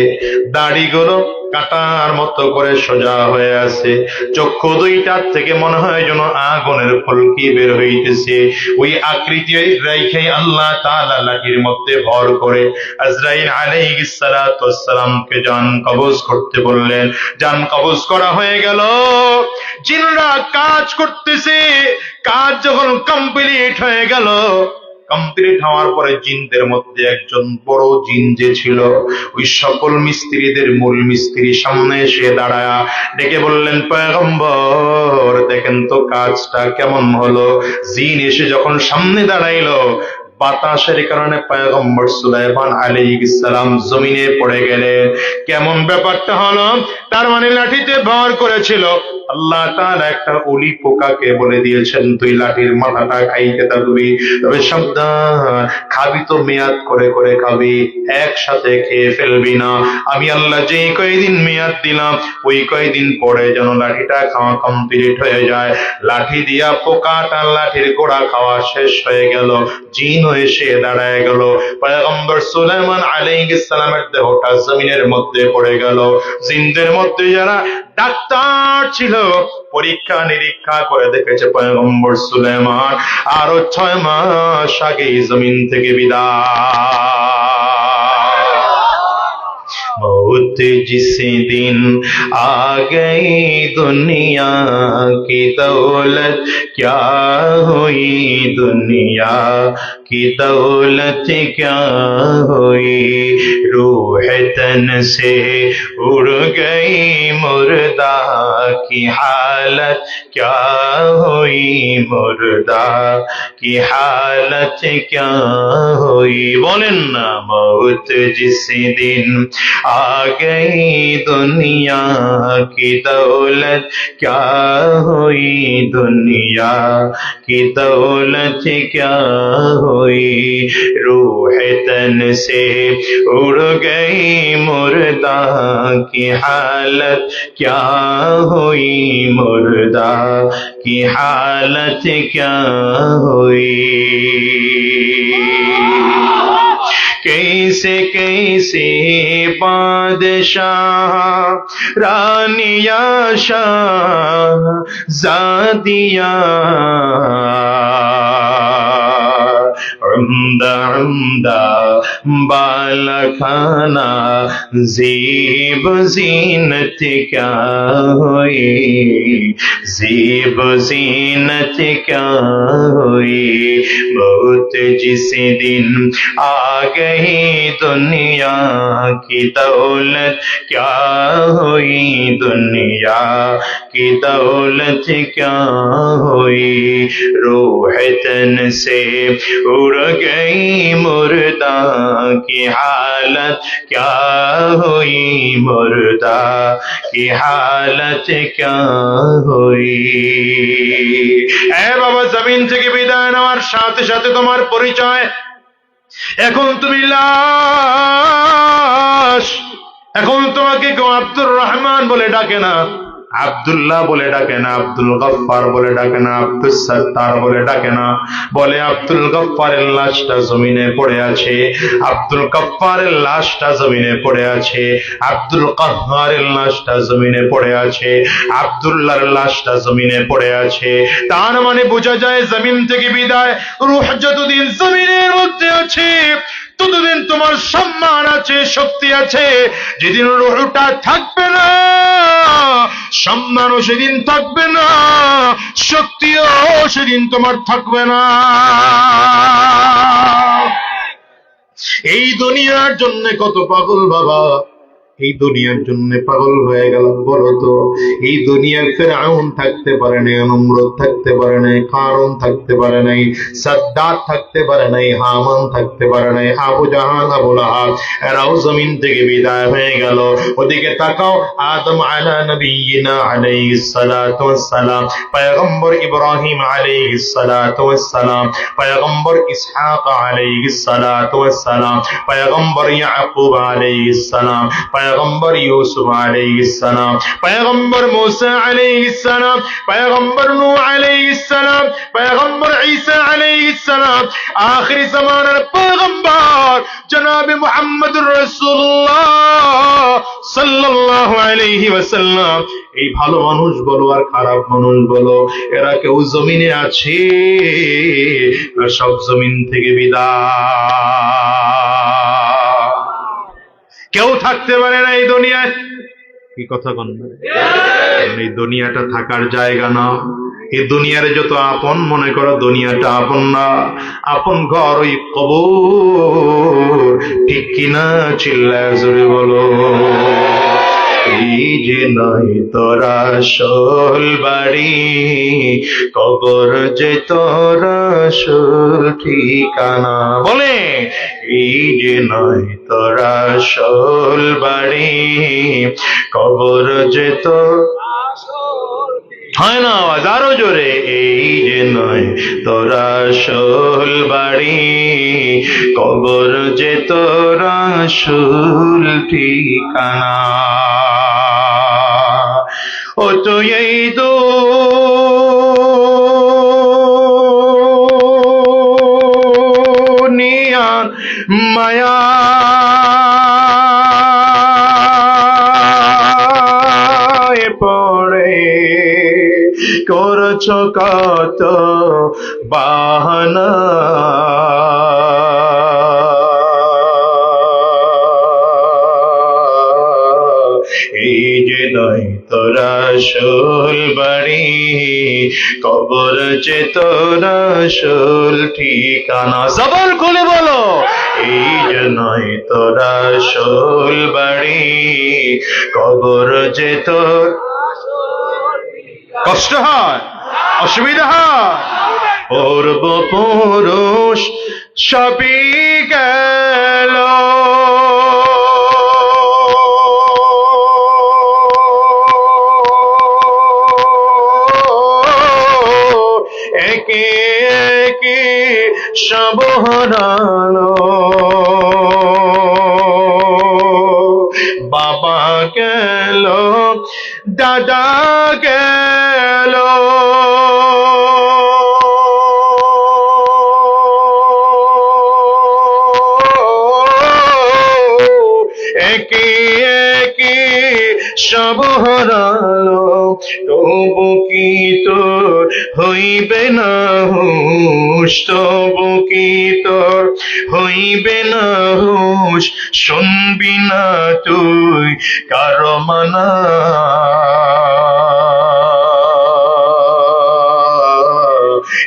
দাড়িগুলো কাটার মতো করে সোজা হয়ে আছে, চক্ষু দুইটার থেকে মনে হয় যেন আগুনের ফলকি বের হইতেছে। ওই আকৃতি রেখে আল্লাহ তাআলা লাঠির মধ্যে ভর করে আজরাইল আলাইহিস সালাতু ওয়াস সালামকে জান কবজ করতে বললেন। জান কবজ করা হয়ে গেল, জিনরা কাজ করতেছে। কাজ যখন কমপ্লিট হয়ে গেল, কমপ্লিট হওয়ার পরে জিনদের মধ্যে একজন বড় জিন যে ছিল, ওই সকল মিস্ত্রিদের মূল মিস্ত্রি সামনে এসে দাঁড়ায়া ডেকে বললেন, পয়গম্বর দেখেন তো কাজটা কেমন হলো। জিন এসে যখন সামনে দাঁড়াইলো, বাতাসের কারণে পয়গম্বর সুলাইমান আলাইহিস সালাম জমিনে পড়ে গেলেন। কেমন ব্যাপারটা হলো? তার মানে লাঠিতে ভর করেছিল, আল্লাহ তাআলা একটা ওলি পোকাকে বলে দিয়েছেন, তুই লাঠির মাথাটা খাইতে থাকবি, তবে সাবধান, খাবি তো মেয়াদ করে করে খাবি, একসাথে খেয়ে ফেলবি না। আমি আল্লাহ যেই কয়দিন মেয়াদ দিলাম ওই কয়দিন পরে যেন লাঠিটা খাওয়া কমপ্লিট হয়ে যায়। লাঠি দিয়া পোকাটা লাঠির গোড়া খাওয়া শেষ হয়ে গেল, জিন এসে দাঁড়ায় গেল, পয়গম্বর সুলাইমান আলাইহিস সালামের দেহটা জমিনের মধ্যে পড়ে গেল। জিনদের মধ্যে যারা ডাক্তার ছিল, পরীক্ষা নিরীক্ষা করে দেখেছে পয়গম্বর সুলাইমান আরো 6 মাস আগে জমিন থেকে বিদায়। मौत जिस दिन आ गई दुनिया की दौलत क्या हुई, दुनिया की दौलत क्या हुई, रूह तन से उड़ गई मुर्दा की हालत क्या हुई, मुर्दा की हालत क्या हुई। बोलें ना, मौत जिस दिन आ गई दुनिया की दौलत क्या हुई, दुनिया की दौलत क्या हुई, रूह तन से उड़ गई मुर्दा की हालत क्या हुई, मुर्दा की हालत क्या हुई। कैसे कैसे बादशाह रानिया शाह जादिया, उम्दा उम्दा बाला खाना ज़ीब ज़ीनत क्या हुई, जीब जीनत क्या हुई मौत जिस दिन आ गई दुनिया की दौलत क्या हुई दुनिया की दौलत क्या हुई रूह तन से उड़ गई मुर्दा की हालत क्या हुई मुर्दा की हालत क्या हुई এ বাবা জমিন থেকে বিদায় নেওয়ার সাথে সাথে তোমার পরিচয় এখন তুমি লাশ এখন তোমাকে কেউ আব্দুর রহমান বলে ডাকে না আব্দুল্লাহ বলে ডাকে না আব্দুল গফফার বলে ডাকে না আব্দুস সত্তার বলে ডাকে না বলে আব্দুল গফফারের লাশটা জমিনে পড়ে আছে আব্দুল গফফারের লাশটা জমিনে পড়ে আছে আব্দুল কাহ্হারের লাশটা জমিনে পড়ে আছে আব্দুল্লাহর লাশটা জমিনে পড়ে আছে তার মানে বোঝা যায় জমিন থেকে বিদায় রূহ যতদিন জমিনের মধ্যে আছে ততদিন তোমার সম্মান আছে শক্তি আছে যেদিন রূহটা থাকবে না সম্মানও সেদিন থাকবে না শক্তিও সেদিন তোমার থাকবে না এই দুনিয়ার জন্য কত পাগল বাবা এই দুনিয়ার জন্য পাগল হয়ে গেল বলো তো এই দুনিয়ার ফিরআউন থাকতে পারে নাই নমরুদ থাকতে পারে নাই কারুন থাকতে পারে নাই সাদ্দাত থাকতে পারে নাই হামান থাকতে পারে নাই আবু জাহাল আবু লাহাব এরাও জমিন থেকে বিদায় হয়ে গেল ওদিকে তাকাও আদম আলা নবিয়িনা আলাইহিস সালাতু ওয়াস সালাম পয়গম্বর ইব্রাহিম আলাইহিস সালাতু ওয়াস সালাম পয়গম্বর ইসহাক আলাইহিস সালাতু ওয়াস সালাম পয়গম্বর ইয়াকুব আলাইহিস সালাম पैगंबर यूसुफ अलैहिस्सलाम पैगंबर मूसा अलैहिस्सलाम पैगंबर नूह अलैहिस्सलाम पैगंबर ईसा अलैहिस्सलाम आखिरी ज़मानार पैगंबर जनाब मुहम्मदुर रसूलुल्लाह সাল্লাল্লাহু আলাইহি ওয়াসাল্লাম এই ভালো মানুষ বলো আর খারাপ মানুষ বলো এরা কেউ জমিনে আছে আর সব জমিন থেকে বিদায় কেউ থাকতে পারে না এই দুনিয়ায় কি কথা কোন এই দুনিয়াটা থাকার জায়গা না এই দুনিয়ারে যত আপন মনে করো দুনিয়াটা আপন না আপন ঘর ওই কবর ঠিক কিনা চিল্লায় জোরে বলো এই যে নয় তোরা আসল বাড়ি কবর যে তোরা আসল ঠিকানা বলে এই যে নয় তোরা আসল বাড়ি কবর যে তো হয় না আওয়াজ আরো জোরে এই যে নয় তোরা আসল বাড়ি কবর যে তোরা আসল ঠিকানা ও তো এই দুনিয়ার মায়া পড়ে করছ কত বাহানা এই যে নয় তোরা আসল বাড়ি কবর যে তোরা আসল ঠিকানা জবান খুলে বলো এই যে নয় তোরা আসল বাড়ি কবর যে তোর কষ্ট হয় অসুবিধা হয় পূর্বপুরুষ সবই গেল একে একে সব হারালো বাবা গেল দাদা গেল একে একে সব হারালো তবু কি তোর হইবে না হুঁশ তবু কি তোর হইবে না হুঁশ শুনবি না তুই কারো মানা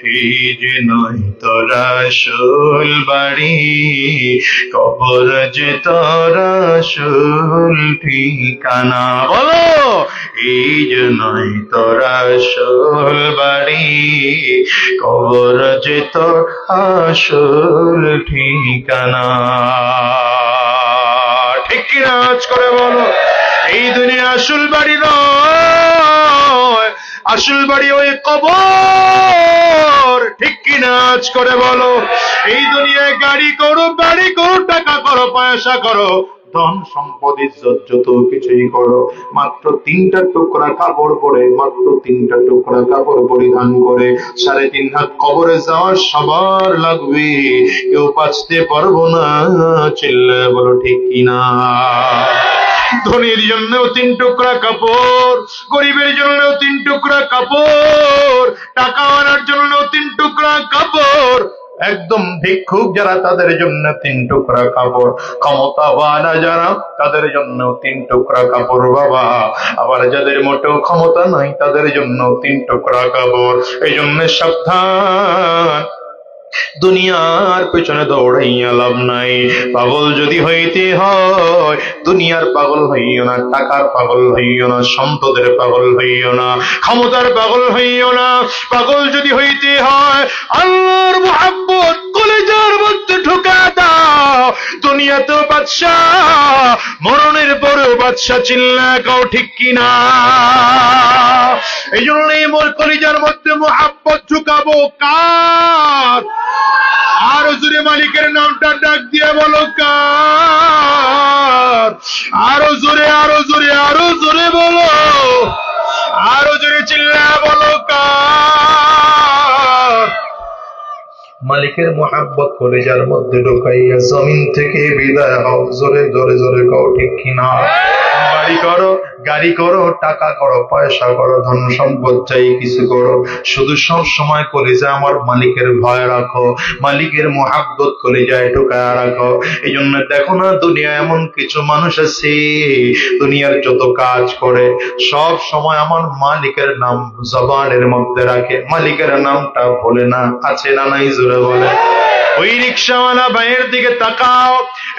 এই যে নয় তোর আসল বাড়ি, কবর যে তোর আসল ঠিকানা। বলো, এই যে নয় তোর আসল বাড়ি, কবর যে তোর আসল ঠিকানা। ঠিক কিনা আজ করে বলো? এই দুনিয়া আসল বাড়ি নয়, আসল বাড়ি ওই কবর। ঠিক কিনা আজ করে বলো? এই দুনিয়ায় গাড়ি করো, বাড়ি করো, টাকা করো, পয়সা করো, ধন সম্পদ ইজ্জত যত কিছুই করো, মাত্র 3টা টুকরা কাপড় পরে, মাত্র 3টা টুকরা কাপড় পরিধান করে 3.5 হাত কবরে যাওয়া সবার লাগবে, কেউ বাঁচতে পারবো না। চিল্লায় বলো ঠিক কিনা? ধনীর জন্যও 3 টুকরা কাপড়, গরিবের জন্যও 3 টুকরা কাপড়, টাকাওয়ালার জন্যও 3 টুকরা কাপড়, একদম ভিক্ষুক যারা তাদের জন্য 3 টুকরা কাপড়, ক্ষমতাওয়ালা যারা তাদের জন্য 3 টুকরা কাপড় বাবা। আবার যাদের মোটেও ক্ষমতা নাই তাদের জন্য 3 টুকরা কাপড়। এই জন্য সাবধান, দুনিয়ার পেছনে দৌড়াইয়া লাভ নাই। পাগল যদি হইতে হয়, দুনিয়ার পাগল হইও না, টাকার পাগল হইও না, সম্পদের পাগল হইও না, ক্ষমতার পাগল হইও না। পাগল যদি হইতে হয়, আল্লাহর মুহাব্বত কলিজার মধ্যে ঢুকা দাও। দুনিয়াতেও বাদশাহ, মরণের পরেও বাদশাহ। চিল্লা কও ঠিক কিনা? এই জন্যই মোর কলিজার মধ্যে মুহাব্বত ঢুকাবো কার? আরো জোরে মালিকের নামটা ডাক দিয়ে বলো কার? আরো জোরে, আরো জোরে, আরো জোরে বলো, আরো জোরে চিল্লা বলো কার? মালিকের মোহাব্বত কলিজার মধ্যে ঢুকাইয়া জমিন থেকে বিদায় হও। জোরে জোরে জোরে কও ঠিক কিনা? বাড়ি করো, গাড়ি করো, টাকা করো, পয়সা করো, ধন সম্পদ চাই কিছু করো, শুধু সব সময় কলিজা আমার মালিকের ভয় রাখো, মালিকের মোহাব্বত কলিজায় ঢুকায় রাখো। এই জন্য দেখো না, দুনিয়া এমন কিছু মানুষ আছে দুনিয়ার যত কাজ করে সব সময় আমার মালিকের নাম জবানের মধ্যে রাখে, মালিকের নামটা ভোলে না। আছে না নাই? জোরে বলে। ওই রিক্সাওয়ালা ভাইয়ের দিকে তাকাও,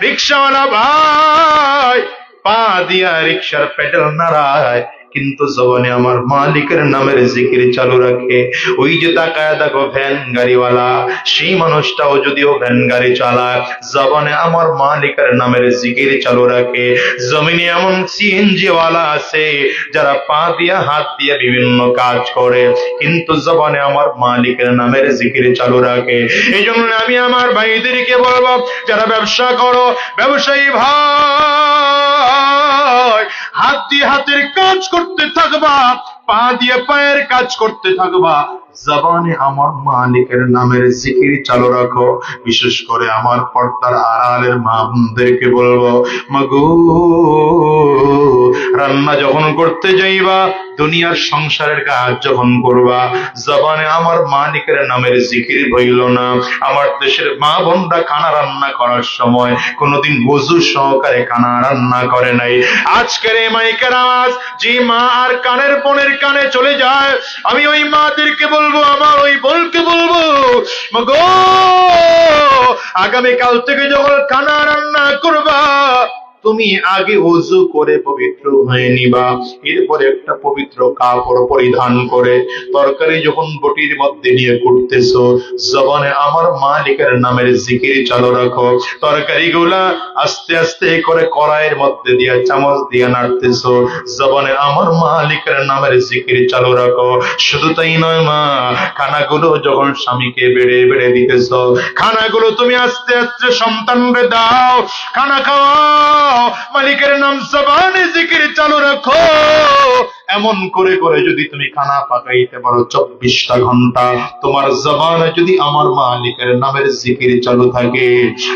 রিক্সাওয়ালা ভাই পা দিয়া রিক্সার পেডেল নাড়ায়, কিন্তু জবানে আমার মালিকের নামের জিকির চালু রাখে। ওই যে তাকায় দেখো ভ্যান গাড়িওয়ালা, সেই মানুষটাও যদিও ভ্যান গাড়ি চালায়, জবানে আমার মালিকের নামের জিকির চালু রাখে। জমিনে এমন সিএনজি ওয়ালা আছে যারা পা দিয়া হাত দিয়ে বিভিন্ন কাজ করে, কিন্তু জবানে আমার মালিকের নামের জিকির চালু রাখে। এই জন্য আমি আমার ভাইদেরকে বলবো, যারা ব্যবসা করো, ব্যবসায়ী ভাই, হাত দিয়ে হাতের কাজ করতে থাকবা, পা দিয়ে পায়ের কাজ করতে থাকবা, জবানে আমার মালিকের নামের জিকির চালু রাখো। বিশেষ করে আমার পর্দার আড়ালের মা বোনদেরকে বলবো, মাগো রান্না যখন করতে যাইবা, দুনিয়ার সংসারের কাজ যখন করবা, জবানে আমার মালিকের নামের জিকির হইল না। আমার দেশের মা বোনরা খানা রান্না করার সময় কোনোদিন ওযু সহকারে খানা রান্না করে নাই। আজকের এই মাইকের আওয়াজ যে মা আর কানের বোনের কানে চলে যায়, আমি ওই মাদেরকে বলবো, আমার ওই বোনকে বলবো, মাগো আগামীকাল থেকে যখন খানা রান্না করবা, তুমি আগে ওযু করে পবিত্র হয়ে নিবা, এরপরে একটা পবিত্র কাপড় পরিধান করে তরকারি যখন বটির মধ্যে নিয়ে কুটতেছো, জবানে আমার মালিকের নামের জিকির চালু রাখো। তরকারিগুলা আস্তে আস্তে করে কড়াইয়ের মধ্যে দিয়ে চামচ দিয়ে নাড়তেছো, জবানে আমার মালিকের নামের জিকির চালু রাখো। শুধু তাই নয় মা, খানাগুলো যখন স্বামীকে বেড়ে বেড়ে দিতেছো, খানাগুলো তুমি আস্তে আস্তে সন্তানকে দাও, খানা খাওয়াও, মালিকের নাম জবানে জিকির চালু রাখো। এমন করে করে যদি তুমি খানা পাকাইতে পারো 24টা ঘন্টা, তোমার জবানে যদি আমার মালিকের নামের জিকির চালু থাকে,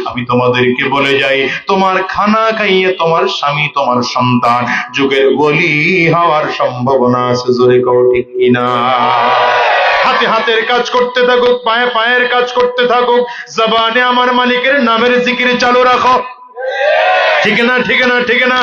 আমি তোমাদেরকে বলে যাই, তোমার খানা খাইয়ে তোমার স্বামী, তোমার সন্তান যুগের ওলি হওয়ার সম্ভাবনা আছে। জোরে কও ঠিক কিনা? হাতে হাতের কাজ করতে থাকুক, পায়ে পায়ের কাজ করতে থাকুক, জবানে আমার মালিকের নামের জিকির চালু রাখো। ঠিক না? ঠিক না? ঠিক না?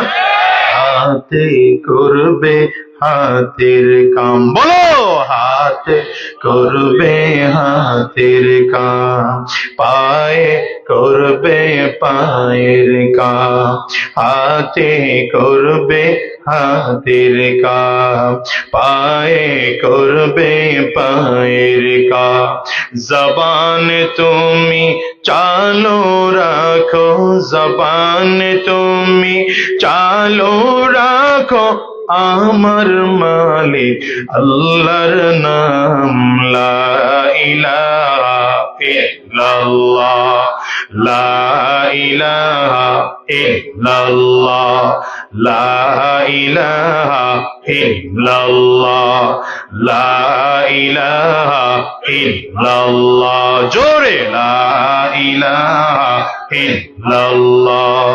হাতে করবে হাতের কাম, বলো হাত হাতে করবে হাতের কাম, পায়ে করবে পায়ের কাম, হাতে করবে হাতের কাম, পায়ে করবে পায়ের কাম। জবান তুমি চালু রাখো, জবান তুমি চালু রাখো, আমার মালিক আল্লাহর নাম লা ইলাহা ইল্লাল্লাহ, লা ইলাহা ইল্লাল্লাহ, লা ইলাহা ইল্লাল্লাহ, লা ইলাহা ইল্লাল্লাহ, জোরে লা ইলাহা ইল্লাল্লাহ,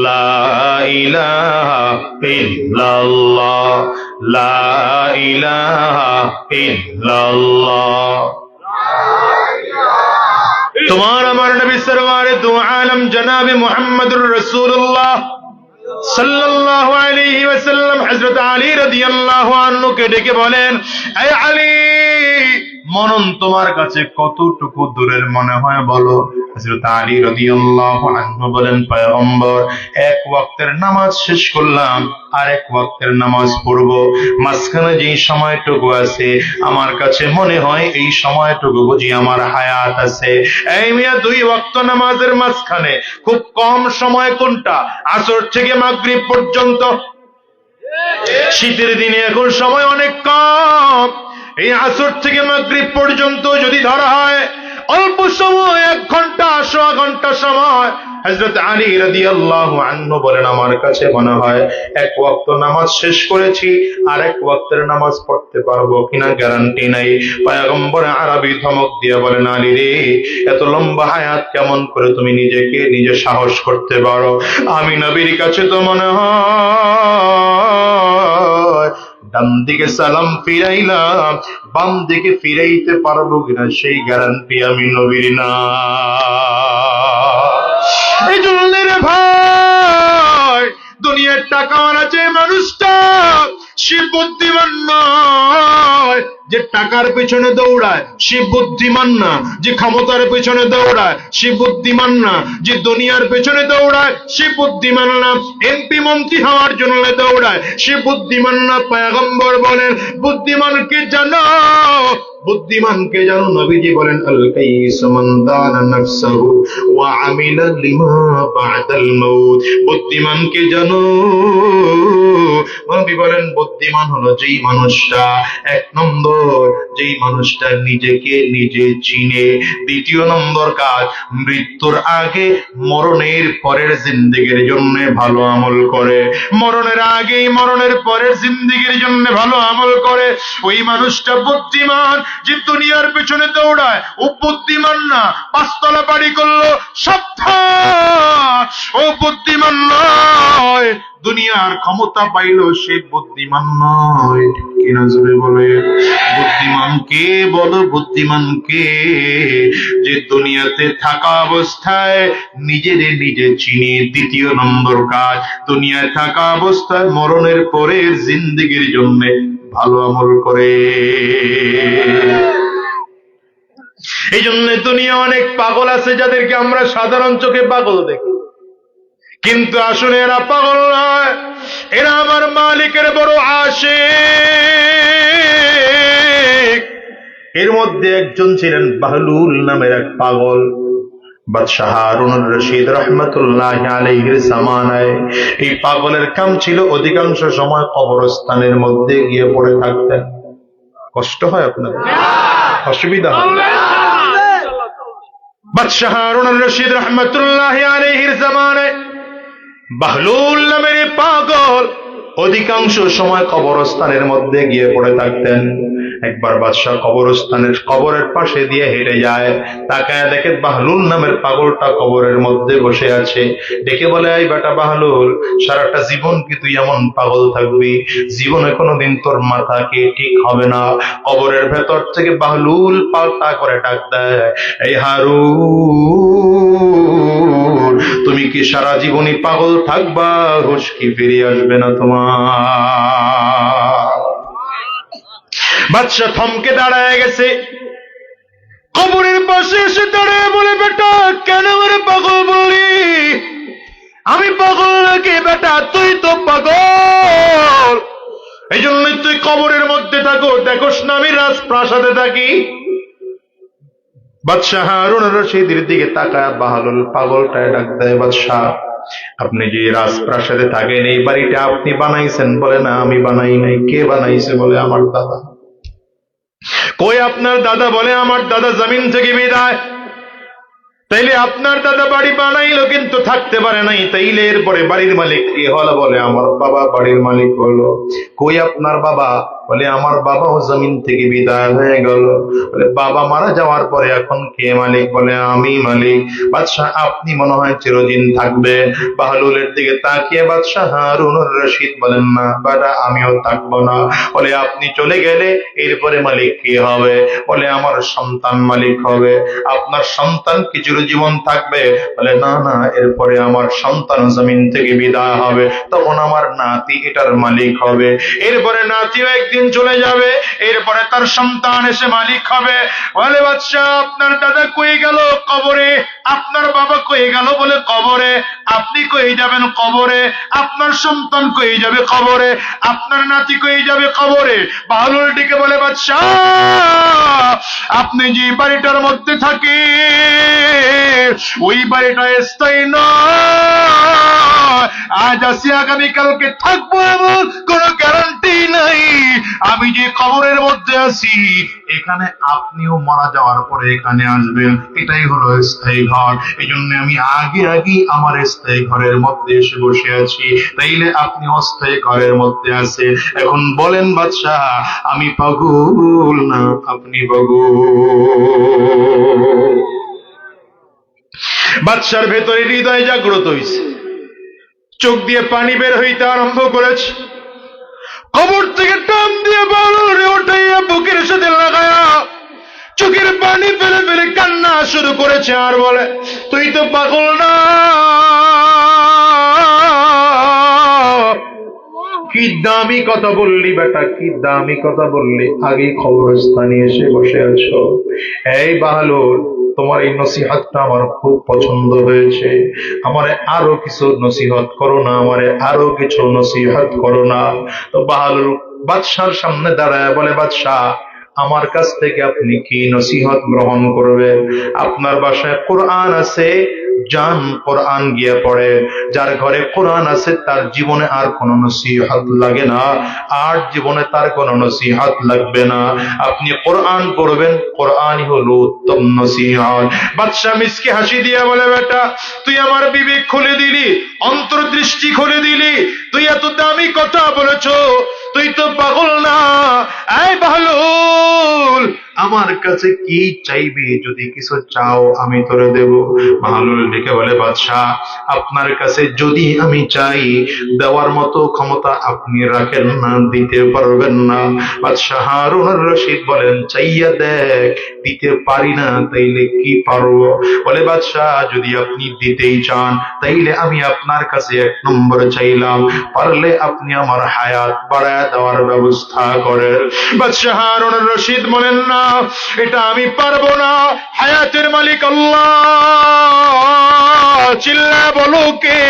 লা ইলাহা ইল্লাল্লাহ, লা ইলাহা ইল্লাল্লাহ। তোমার আমার নবী সরওয়ারে দু আলম জনাবে মুহাম্মদুর রাসূলুল্লাহ সাল্লাল্লাহু আলাইহি ওয়াসাল্লাম হযরত আলী রাদিয়াল্লাহু আনহুকে ডেকে বলেন, এই আলী, মনন তোমার কাছে কতটুকু দূরের মনে হয় বলো। হযরত আলী রাদিয়াল্লাহু আনহু বলেন, পয়গম্বর, এক ওয়াক্তের নামাজ শেষ করলাম, আর এক ওয়াক্তের নামাজ পড়ব, মাঝখানে যে সময়টুকু আছে আমার কাছে মনে হয় এই সময়টুকু বুঝি আমার হায়াত আছে। এই মিয়া, দুই ওয়াক্ত নামাজের মাঝখানে খুব কম সময় কোনটা? আসর থেকে মাগরিব পর্যন্ত। শীতের দিনে এখন সময় অনেক কম, এই আসর থেকে মাগরিব পর্যন্ত যদি ধরা হয় অল্প সময়, 1 ঘন্টা, সোয়া ঘন্টা সময়। হযরত আলী রাদিয়াল্লাহু আনহু বলেন, আমার কাছে মনে হয় এক ওয়াক্ত নামাজ শেষ করেছি, আর এক ওয়াক্তের নামাজ পড়তে পারবো কিনা গ্যারান্টি নাই। পয়গম্বর আরবি ধমক দিয়ে বলেন, আলী রে, এত লম্বা হায়াত কেমন করে তুমি নিজেকে নিজে সাহস করতে পারো? আমি নবীর কাছে তো মনে হয় ডান দিকে সালাম ফিরাইলাম, বাম দিকে ফিরাইতে পারবো কিনা সেই গ্যারান্টি আমি নবীর না। এই জন্য রে ভাই, দুনিয়ার টাকা আছে মানুষটা, সে বুদ্ধিমান নয়। যে টাকার পেছনে দৌড়ায় সে বুদ্ধিমান না, যে ক্ষমতার পেছনে দৌড়ায় সে বুদ্ধিমান না, যে দুনিয়ার পেছনে দৌড়ায় সে বুদ্ধিমান না, এমপি মন্ত্রী হওয়ার জন্য দৌড়ায় সে বুদ্ধিমান না। পয়গম্বর বলেন, বুদ্ধিমানকে জানো, বুদ্ধিমানকে জানো। নবীজি বলেন, আল কাইস মান দানা নাফসাহু ওয়া আমিলা লিমা বাদাল মাউত। বুদ্ধিমানকে জানো। নবী বলেন, বুদ্ধিমান হলো যেই মানুষটা, 1 নম্বর যেই মানুষটা নিজেকে নিজে চিনে। 2 নম্বর কাজ, মৃত্যুর আগে মরণের পরের জিন্দেগির জন্য ভালো আমল করে। মরণের আগে মরণের পরের জিন্দেগির জন্য ভালো আমল করে। ওই মানুষটা বুদ্ধিমান। যে দুনিয়ার পেছনে দৌড়ায় ও বুদ্ধিমান না, 5 তলা বাড়ি করলো সাবধান, ও বুদ্ধিমান নয়। দুনিয়ার ক্ষমতা পাইল সে বুদ্ধিমান নয়। কিনা জোরে বলে, বুদ্ধিমান কে বলো? বুদ্ধিমান কে? যে দুনিয়াতে থাকা অবস্থায় নিজের নিজে চিনে। 2 নম্বর কাজ, দুনিয়ায় থাকা অবস্থায় মরণের পরের জিন্দেগির জন্য ভালো আমল করে। এই জন্য দুনিয়া অনেক পাগল আছে যাদেরকে আমরা সাধারণ চোখে পাগল দেখি, কিন্তু আসলে এরা পাগল নয়, এরা আমার মালিকের বড় আশিক। এর মধ্যে একজন ছিলেন বাহলুল নামের এক পাগল। বাদশাহ হারুনুর রশিদ রাহমাতুল্লাহি আলাইহির জামানায় এই পাগলের কাম ছিল অধিকাংশ সময় কবরস্থানের মধ্যে গিয়ে পড়ে থাকতেন। কষ্ট হয় আপনাদের? অসুবিধা হয়? বাদশাহ হারুনুর রশিদ রাহমাতুল্লাহি আলাইহির জামানায় বাহলুল নামের পাগল অধিকাংশ সময় কবরস্থানের মধ্যে গিয়ে পড়ে থাকতেন। একবার বাদশাহ কবরের পাশে দিয়ে হেঁটে যায়, তাকায় দেখে বাহলুল নামের পাগলটা কবরের মধ্যে বসে আছে। ডেকে বলে, এই বেটা বাহলুল, সারাটা জীবন কি তুই এমন পাগল থাকবি? জীবনে কোনোদিন তোর মাথা কি ঠিক হবে না? কবরের ভেতর থেকে বাহলুল পাল্টা করে ডাক দেয়, এই হারুন, তুমি তুমি কি সারা জীবনই পাগল থাকবা? হুঁশ কি ফিরে আসবে না তোমার? বাদশা থমকে দাঁড়ায় গেছে, কবরের পাশে এসে দাঁড়ায় বলে, বেটা কেন আমারে পাগল বললি? আমি পাগল নাকি বেটা? তুই তো পাগল, এই জন্যই তুই কবরের মধ্যে থাকো, দেখোস না আমি রাজপ্রাসাদে থাকি। বাদশাহ হারুন রশিদের দিকে তাকায় বাহলুল পাগলটায় ডাক দেয়, বাদশাহ আপনি যে রাজপ্রাসাদে থাকেন এই বাড়িটা আপনি বানাইছেন? বলে না, আমি বানাই নাই। কে বানাইছে? বলে আমার দাদা। কই আপনার দাদা? বলে আমার দাদা জমিন থেকে বিদায়। তাইলে আপনার দাদা বাড়ি বানাইলো কিন্তু থাকতে পারে নাই, তাইলে এরপরে বাড়ির মালিক কে হলো? বলে আমার বাবা বাড়ির মালিক হলো। কই আপনার বাবা? বলে আমার বাবাও জমিন থেকে বিদায় হয়ে গেল। বলে বাবা মারা যাওয়ার পরে এখন কে মালিক? বলে আমি মালিক। বাদশাহ আপনি মনে হয় চিরদিন থাকবে। বাহলুলের দিকে তাকিয়ে বাদশাহ হারুনুর রশিদ বলেন, না বাবা আমিও থাকবো না। বলে আপনি চলে গেলে এরপরে মালিক কে হবে? বলে আমার সন্তান মালিক হবে। আপনার সন্তান কি চিরজীবন থাকবে? বলে না না, এরপরে আমার সন্তান জমিন থেকে বিদায় হবে, তখন আমার নাতি এটার মালিক হবে। এরপরে নাতিও একদিন চলে যাবে, এরপরে তার সন্তান এসে মালিক হবে। বলে বাদশাহ আপনার দাদা কই গেল? কবরে। আপনার বাবা কই গেল? বলে কবরে। আপনি কই যাবেন? কবরে। আপনার সন্তান কই যাবে? কবরে। আপনার নাতি কই যাবে? কবরে। বাহলুল ডেকে বলে, বাদশাহ আপনি যে বাড়িটার মধ্যে থাকে ওই বাড়িটা স্থায়ী নয়, আজ আসি আগামীকালকে থাকবো এমন কোন গ্যারান্টি নাই। আমি যে কবরের মধ্যে আছি এখানে আপনিও মারা যাওয়ার পরে এখানে আসবেন, এটাই হলো স্থায়ী ঘর। এই জন্য আমি আগে আমার স্থায়ী ঘরের মধ্যে এসে বসে আছি, তাইলে আপনি অস্থায়ী ঘরের মধ্যে আছেন। এখন বলেন বাদশাহ আমি পাগল না আপনি পাগল? বাদশার ভেতরে হৃদয় জাগ্রত হইছে, চোখ দিয়ে পানি বের হইতে আরম্ভ করেছে। কবর থেকে টান দিয়ে বালুরে উঠাইয়া বুকের সাথে লাগায়া চোখের পানি ফেলে ফেলে কান্না শুরু করেছে। আর বলে, তুই তো পাগল না? কি দামি কথা বললি বেটা, কি দামি কথা বললি। আগে কবরস্থানে এসে বসে আছো। এই বাহালুর, তোমার এই নসিহতটা আমার খুব পছন্দ হয়েছে। আমারে আরো কিছু নসিহত করো না, আমারে আরো কিছু নসিহত করো না। তো বাহালুর বাদশার সামনে দাঁড়ায় বলে, বাদশাহ আমার কাছ থেকে আপনি কি নসিহত গ্রহণ করবেন? আপনার বাসায় কোরআন আছে, যান কোরআন গিয়ে পড়ে। যার ঘরে কোরআন আছে তার জীবনে আর কোন নসিহত লাগে না, আর জীবনে তার কোন নসিহত লাগবে না। আপনি কোরআন পড়বেন, কোরআনই হলো উত্তম নসিহত। বাদশা মিসকে হাসি দিয়ে বলে, বেটা তুই আমার বিবেক খুলে দিলি, অন্তর্দৃষ্টি খুলে দিলি, তুই এত দামি কথা বলেছ, তুই তো পাগল না। এই বাহলুল আমার কাছে কি চাইবি? যদি কিছু চাও আমি তোরে দেব। বাহলুল ডেকে বলে, বাদশাহ আপনার কাছে যদি আমি চাই দেওয়ার মতো ক্ষমতা আপনি রাখেন না, দিতে পারবেন না। বাদশাহ হারুন রশিদ বলেন, চাইয়া দেখ, দিতে পারি না তাইলে কি পারবো? বলে, বাদশাহ যদি আপনি দিতেই চান তাইলে আমি আপনার কাছে এক নম্বর চাইলাম, পারলে আপনি আমার হায়াত বাড়ায় দেওয়ার ব্যবস্থা করেন। বাদশাহ হারুন রশিদ বলেন, না এটা আমি পারবো না, হায়াতের মালিক আল্লাহ। চিল্লায় বলো কে?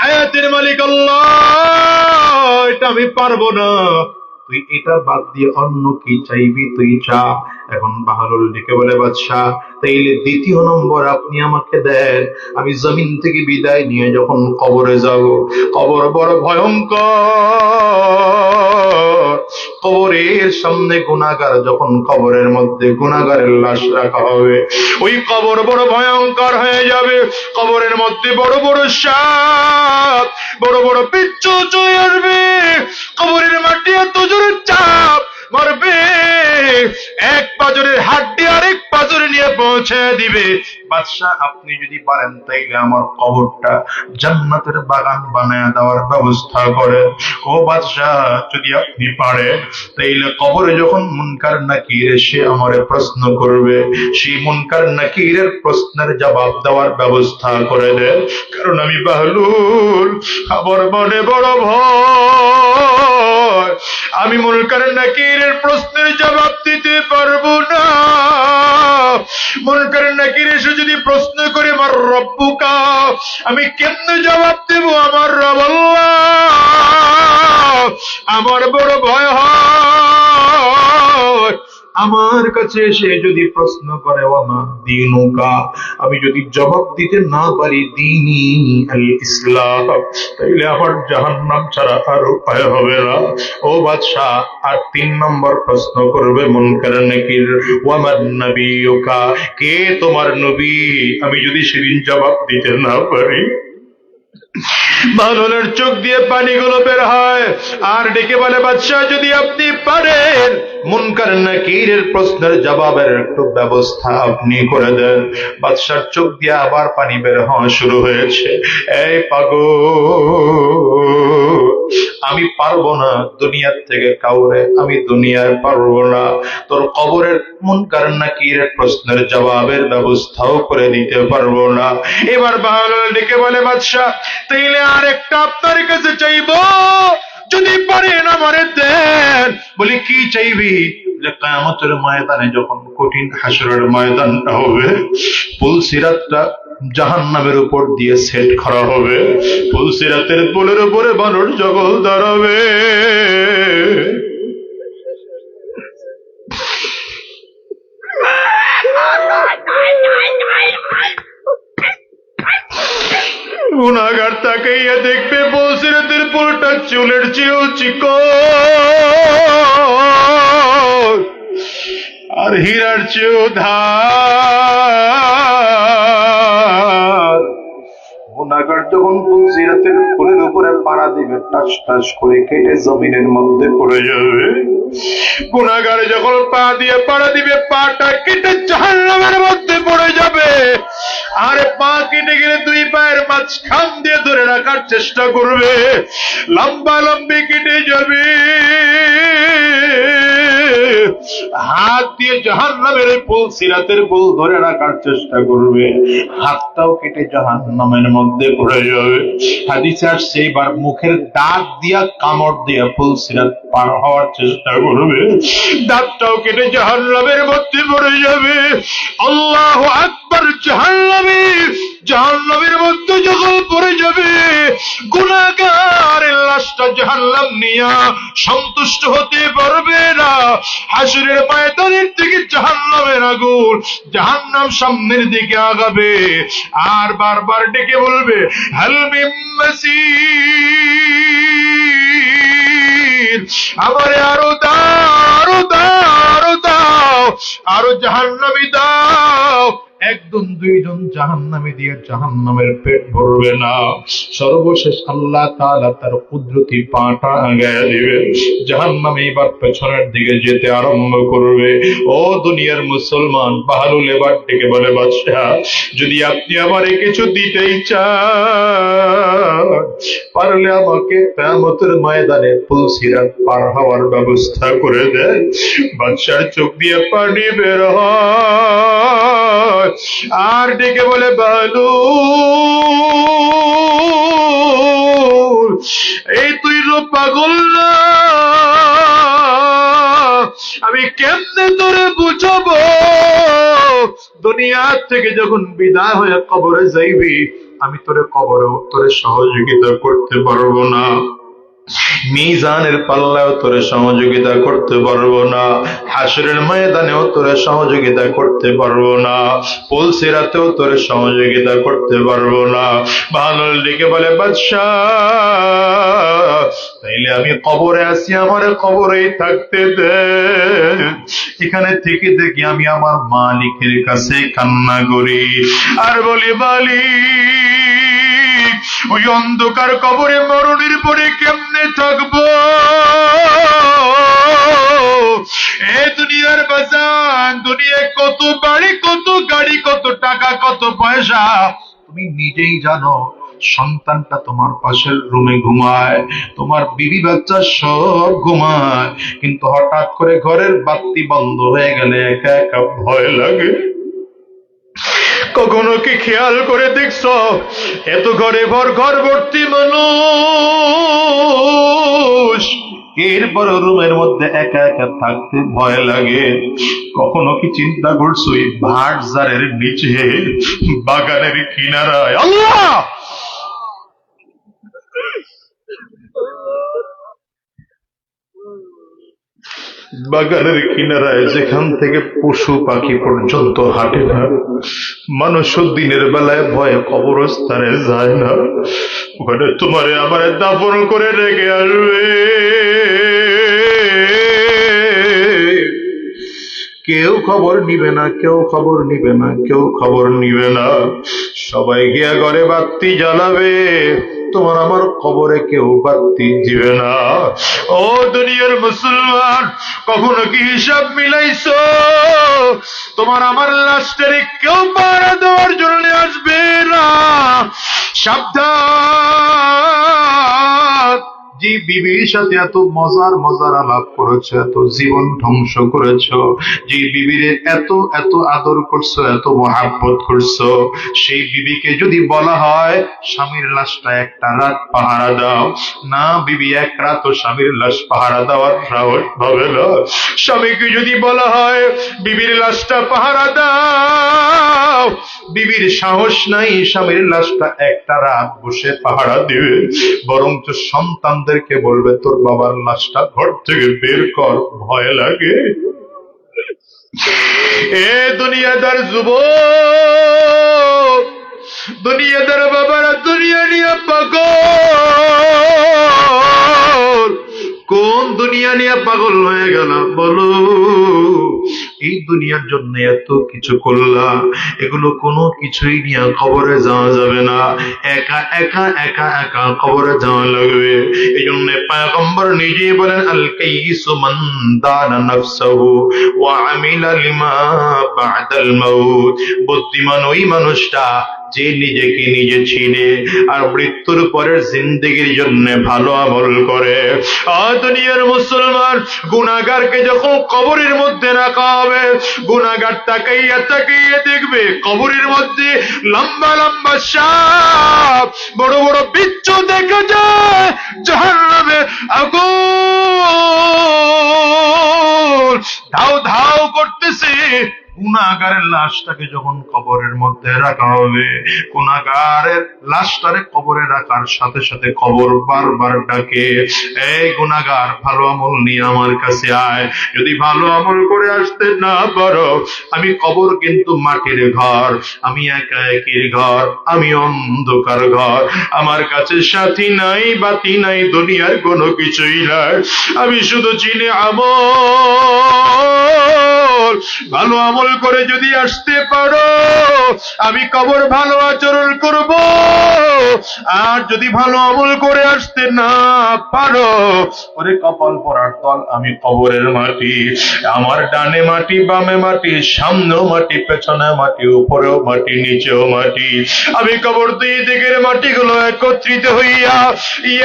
হায়াতের মালিক আল্লাহ, এটা আমি পারবো না। তুই এটা বাদ দিয়ে অন্য কি চাইবি তুই চা। এখন বাহলুল ডেকে বলে, বাদশাহ তাইলে দ্বিতীয় নম্বর আপনি আমাকে দেন। আমি জমিন থেকে বিদায় নিয়ে যখন কবরে যাব, কবর বড় ভয়ঙ্কর, কবরের সামনে গুনাহগার যখন কবরের মধ্যে গুনাহগারের লাশ রাখা হবে, ওই কবর বড় ভয়ঙ্কর হয়ে যাবে। কবরের মধ্যে বড় বড় সাপ, বড় বড় পিচ্চু চলে আসবে। কবরের মাটি এত জোরে চাপ মারবে, এক পাজরের হাড্ডি আরেক পাজরে নিয়ে দিয়ে পৌঁছে দিবে। বাদশাহ আপনি যদি পারেন তাইলে আমার কবরটা জান্নাতের বাগান বানায় দেওয়ার ব্যবস্থা করেন। ও বাদশাহ যদি আপনি পারেন তাইলে কবরে যখন মুনকার নাকির এসে আমারে প্রশ্ন করবে, সেই মুনকার নাকিরের প্রশ্নের জবাব দেওয়ার ব্যবস্থা করে দেন। কারণ আমি বাহলুল, আমার মনে বড় ভয়, আমি মুনকার নাকিরের প্রশ্নের জবাব দিতে পারবো না। মুনকার নাকির এসে যদি প্রশ্ন করে আমার রব্বুকা, আমি কেমনে জবাব দেব আমার রব আল্লাহ? আমার বড় ভয় হয়। আমার কাছে এসে যদি প্রশ্ন করে ওমা দীনুকা, আমি যদি জবাব দিতে না পারি দীনি আল ইসলাম, তাইলে আমার জাহান্নাম ছাড়া আর উপায় হবে না। ও বাদশাহ, আর 3 নম্বর প্রশ্ন করবে মুনকার নাকির, ওয়ামান নবিয়ুকা, কে তোমার নবী? আমি যদি সেদিন জবাব দিতে না পারি, বানরের চোখ দিয়ে পানিগুলো বের হয় আর ডেকে বলে, বাদশাহ যদি আপনি পারেন মুনকার নাকিরের প্রশ্নের জবাবের একটু ব্যবস্থা আপনি করে দেন। বাদশার চোখ দিয়ে আবার পানি বের হওয়া শুরু হয়েছে। এই পাগল, আমি পারবো না দুনিয়ার থেকে কাউরে, আমি দুনিয়ার পারবো না তোর কবরের মুনকার নাকিরের প্রশ্নের জবাবের ব্যবস্থাও করে দিতে পারবো না। এবার বাহলুল ডেকে বলে, বাদশাহ তাইলে আর একটা আপনার কাছে চাইবো, যদি পারেন আমারে দেন। বলি কি চাইবি? কিয়ামতের ময়দানে যখন কঠিন হাসরের ময়দানটা হবে, পুলসিরাতটা জাহান্নামের উপর দিয়ে সেট করা হবে, পুলসিরাতের পুলের উপরে বানর জগল দাঁড়াবে। গুনাহগার তাকাইয়া দেখবে পুলসিরাতের পুলটা চুলের চেয়েও চিকন আর হীরার চেয়েও ধার। গুনাহগার যখন পুলসিরাতের পুলের উপরে পাড়া দিবে, টাস টাস করে কেটে জমিনের মধ্যে পড়ে যাবে। গুনাহগার যখন পা দিয়ে পাড়া দিবে, পাটা কেটে জাহান্নামের মধ্যে পড়ে যাবে। আর পা কেটে গেলে 2 পায়ের মাঝখান দিয়ে ধরে রাখার চেষ্টা করবে, লম্বা লম্বি কেটে যাবে। হাত দিয়ে জাহান্নামের পুলসিরাতের পুল ধরে রাখার চেষ্টা করবে, হাতটাও কেটে জাহান্নামের মধ্যে পড়ে যাবে। হাদিসে আসছে এবার মুখের দাঁত দিয়া কামড় দিয়া পুলসিরাত পার হওয়ার চেষ্টা করবে, দাঁতটাও কেটে জাহান্নামের মধ্যে পড়ে যাবে। আল্লাহু আকবার! জাহান্নামের মধ্যে যখন পড়ে যাবে, গুনাহগারের লাশটা জাহান্নাম নিয়া সন্তুষ্ট হতে পারবে না। হাসরের ময়দানের দিকে জাহান্নামের আগুন, জাহান্নাম সামনের দিকে আগাবে আর বারবার ডেকে বলবে, হাল মিন মাসির, আমারে আরো দাও, আরো দাও, আরো দাও, আরো জাহান্নামী দাও। 1 জন 2 জন জাহান্নামী দিয়ে জাহান্নামের পেট ভরবে না। সর্বশেষ আল্লাহ তাআলা তার কুদরতি পাটা আগায়া দিবে, জাহান্নামী এবার পেছনের দিকে যেতে আরম্ভ করবে। ও দুনিয়ার মুসলমান, বাহলুল এবার ডেকে বলে, বাদশাহ যদি আপনি আমারে কিছু দিতেই চান, পারলে আমাকে কিয়ামতের ময়দানে পুলসিরাত পার হওয়ার ব্যবস্থা করে দেন। বাদশার চোখ দিয়ে পানি বের হয় আর ডেকে বলে, বাহলুল এই তুই তো পাগল না, আমি কেমনে তোরে বুঝাবো? দুনিয়া থেকে যখন বিদায় হয়ে কবরে যাইবি, আমি তোরে কবরে সহযোগিতা করতে পারবো না, মিজানের পাল্লায়ও তোরে সহযোগিতা করতে পারবো না, হাসরের ময়দানেও তোরে সহযোগিতা করতে পারবো না, পুলসিরাতেও তোরে সহযোগিতা করতে পারবো না। বাহলুল ডেকে বলে, বাদশাহ তাইলে আমি কবরে আছি, আমার কবরেই থাকতে দে। এখানে থেকে দেখি আমি আমার মালিকের কাছে কান্না করি আর বলি, মালিক ওই অন্ধকার কবরে মরণের পরে কেমনে থাকবো? দুনিয়ার বাজান, দুনিয়ায় কত বাড়ি, কত গাড়ি, কত টাকা, কত পয়সা, তুমি নিজেই জানো। সন্তানটা তোমার পাশের রুমে ঘুমায়, তোমার বিবি বাচ্চা সব ঘুমায়, কিন্তু হঠাৎ করে ঘরের বাতি বন্ধ হয়ে গেলে একা একা ভয় লাগে। কখনো কি খেয়াল করে দেখছো এত ঘরে ঘর ভর্তি মানুষ, এরপর রুমের মধ্যে একা একা থাকতে ভয় লাগে? কখনো কি চিন্তা করছো এই ভাটজারের নিচে বাগানের কিনারায় আল্লাহ বাগানের কিনারায় যেখান থেকে পশু পাখি পর্যন্ত হাঁটে না, মানুষও দিনের বেলায় ভয়ে কবরস্থানে যায় না, ওখানে তোমারে আমার দাফন করে রেখে আসবে। কেউ খবর নিবে না, কেউ খবর নিবে না, কেউ খবর নিবে না। সবাই গিয়া ঘরে বাতি জ্বালাবে, তোমার আমার কবরে কেউ বাতি দিবে না। ও দুনিয়ার মুসলমান, কখনো কি হিসাব মিলাইছো তোমার আমার লাস্টের কেউ পাহারা দেওয়ার জন্য আসবে না? সাবধান, যে বিবির সাথে এত মজার মজার আলাপ করেছো, এত জীবন ধ্বংস করেছো, যে বিবির এত এত আদর করছো, এত মহাব্বত করছো, সেই বিবিকে যদি বলা হয় স্বামীর লাশটা একটা রাত পাহারা দাও, না বিবি এক রাত ও স্বামীর লাশ পাহারা দেওয়ার সাহস হবে না। স্বামীকে যদি বলা হয় বিবির লাশটা পাহারা দাও, বিবির সাহস নাই স্বামীর লাশটা একটা রাত বসে পাহারা দিবে, বরঞ্চ সন্তানদেরকে বলবে তোর বাবার লাশটা ঘর থেকে বের কর, ভয় লাগে। এ দুনিয়াদার যুবক, দুনিয়াদার বাবারা, দুনিয়া নিয়ে পাগল, কোন দুনিয়া নিয়ে পাগল হয়ে গেল বলো? এই দুনিয়ার জন্য এত কিছু করলা, এগুলো কোনো কিছুই নিয়ে কবরে যাওয়া যাবে না, একা একা একা একা কবরে যাওয়া লাগবে। এই জন্য পয়গম্বর নিজেই বলেন আল কাইসু মান দানা নাফসাহু ওয়া আমিলা লিমা বাদাল মাউত। বুদ্ধিমান ওই মানুষটা যে নিজেকে নিজে চিনে আর মৃত্যুর পরের জিন্দেগির জন্য ভালো আমল করে। দুনিয়ার মুসলমান, গুনাহগারকে যখন কবরের মধ্যে রাখা হবে, গুনাহগার তাকাইয়া তাকাইয়া দেখবে কবরের মধ্যে লম্বা লম্বা সাপ, বড় বড় বিচ্ছু দেখা যায়, জাহান্নামে আগুন ধাও ধাও করতেছে। গুনাহগারের লাশটাকে যখন কবরের মধ্যে রাখা হবে, গুনাহগারের লাশটারে কবরে রাখার সাথে সাথে কবর বারবার ডাকে, এই গুনাহগার ভালো আমল নিয়ে আমার কাছে আয়। যদি ভালো আমল করে আসতে না পারো, আমি কবর কিন্তু মাটির ঘর, আমি একা একির ঘর, আমি অন্ধকার ঘর, আমার কাছে সাথী নাই, বাতি নাই, দুনিয়ার কোনো কিছুই নাই, আমি শুধু চিনি আমল। ভালো আমল করে যদি আসতে পারো, আমি কবর ভালো আচরণ করব, আর যদি ভালো আমল করে আসতে না পারো, ওরে কপাল পরার দল, আমি কবরের মাটি, আমার ডানে মাটি, বামে মাটি, সামনেও মাটি, পেছনে মাটি, উপরেও মাটি, নিচেও মাটি, আমি কবর দুই দিকের মাটিগুলো একত্রিত হইয়া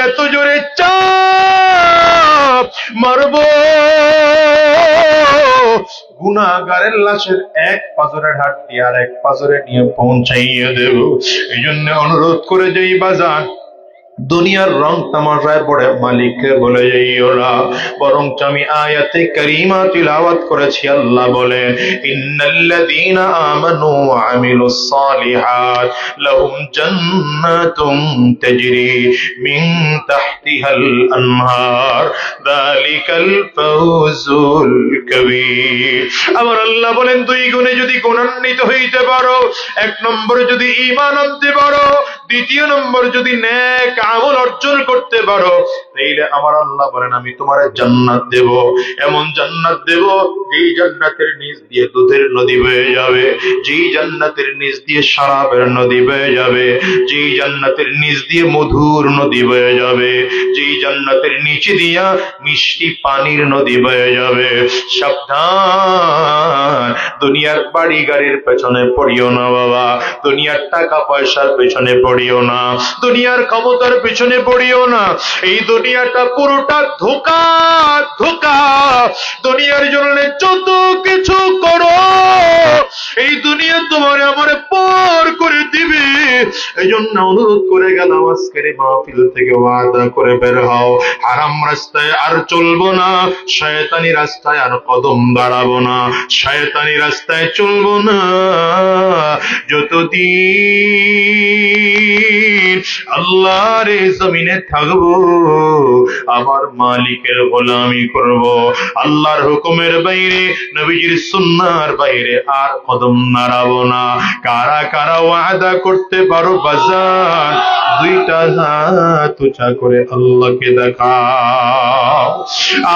এত জোরে চাপ মারব, গুনাহগারের লাশের এক পাজরের হাড্ডি আর এক পাজরে নিয়ে পৌঁছাইয়ে দেব। এই জন্য অনুরোধ করে যেই বাজান, দুনিয়ার রং তামাশায় পড়ে মালিককে বলে যাইও না, বরং আমি আয়াতে কারিমা তিলাওয়াত করেছি। আল্লাহ বলেন ইন্নাল্লাযীনা আমানু ওয়া আমিলুস সালিহাত লাহুম জান্নাতুন তাজরি মিন তাহতিহাল আনহার যালিকাল ফাওজুল কাবীর। আমার আল্লাহ বলেন দুই গুণে যদি গুণান্বিত হইতে পারো, এক নম্বরে যদি ঈমান আনতে পারো, দ্বিতীয় নম্বর যদি নেক আমল অর্জন করতে পারো, তাইলে আমার আল্লাহ বলেন আমি তোমার জান্নাত দেব, এমন জান্নাত দেব যেই জান্নাতের নিচ দিয়ে দুধের নদী বয়ে যাবে, যেই জান্নাতের নিচ দিয়ে শরাবের নদী বয়ে যাবে, যেই জান্নাতের নিচ দিয়ে মধুর নদী বয়ে যাবে, যেই জান্নাতের নিচে দিয়া মিষ্টি পানির নদী বয়ে যাবে। সাবধান, দুনিয়ার বাড়ি গাড়ির পেছনে পড়িও না বাবা, দুনিয়ার টাকা পয়সার পেছনে পড়িও না, দুনিয়ার ক্ষমতার পেছনে পড়িও না। এই দুনিয়াটা পুরোটা ধোঁকা, ধোঁকা। দুনিয়ার জন্য যত কিছু করো, এই দুনিয়া তোমার আমারে পর করে দিবে। এই জন্য অনুরোধ করে গেলাম আজকের এই মাহফিল থেকে ওয়াদা করে বের হও, হারাম রাস্তায় আর চলবো না, শয়তানি রাস্তায় আর কদম বাড়াবো না, শয়তানি রাস্তায় চলবো না। যতদিন আল্লাহর এই জমিনে থাকবো, আমার মালিকের গোলামি করব, আল্লাহর হুকুমের বাইরে, নবীজির সুন্নাহর বাইরে আর কদম নাড়াবো না। কারা কারা ওয়াদা করতে পারো বাজার? দুইটা হাত উঁচা করে আল্লাহকে দেখাও,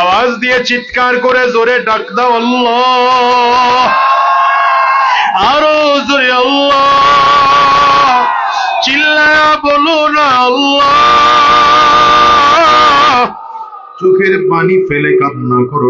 আওয়াজ দিয়ে চিৎকার করে জোরে ডাক দাও আল্লাহ, আরো জোরে আল্লাহ, চিল্লায়া বলো না আল্লাহ। চোখের পানি ফেলে কান্না করো।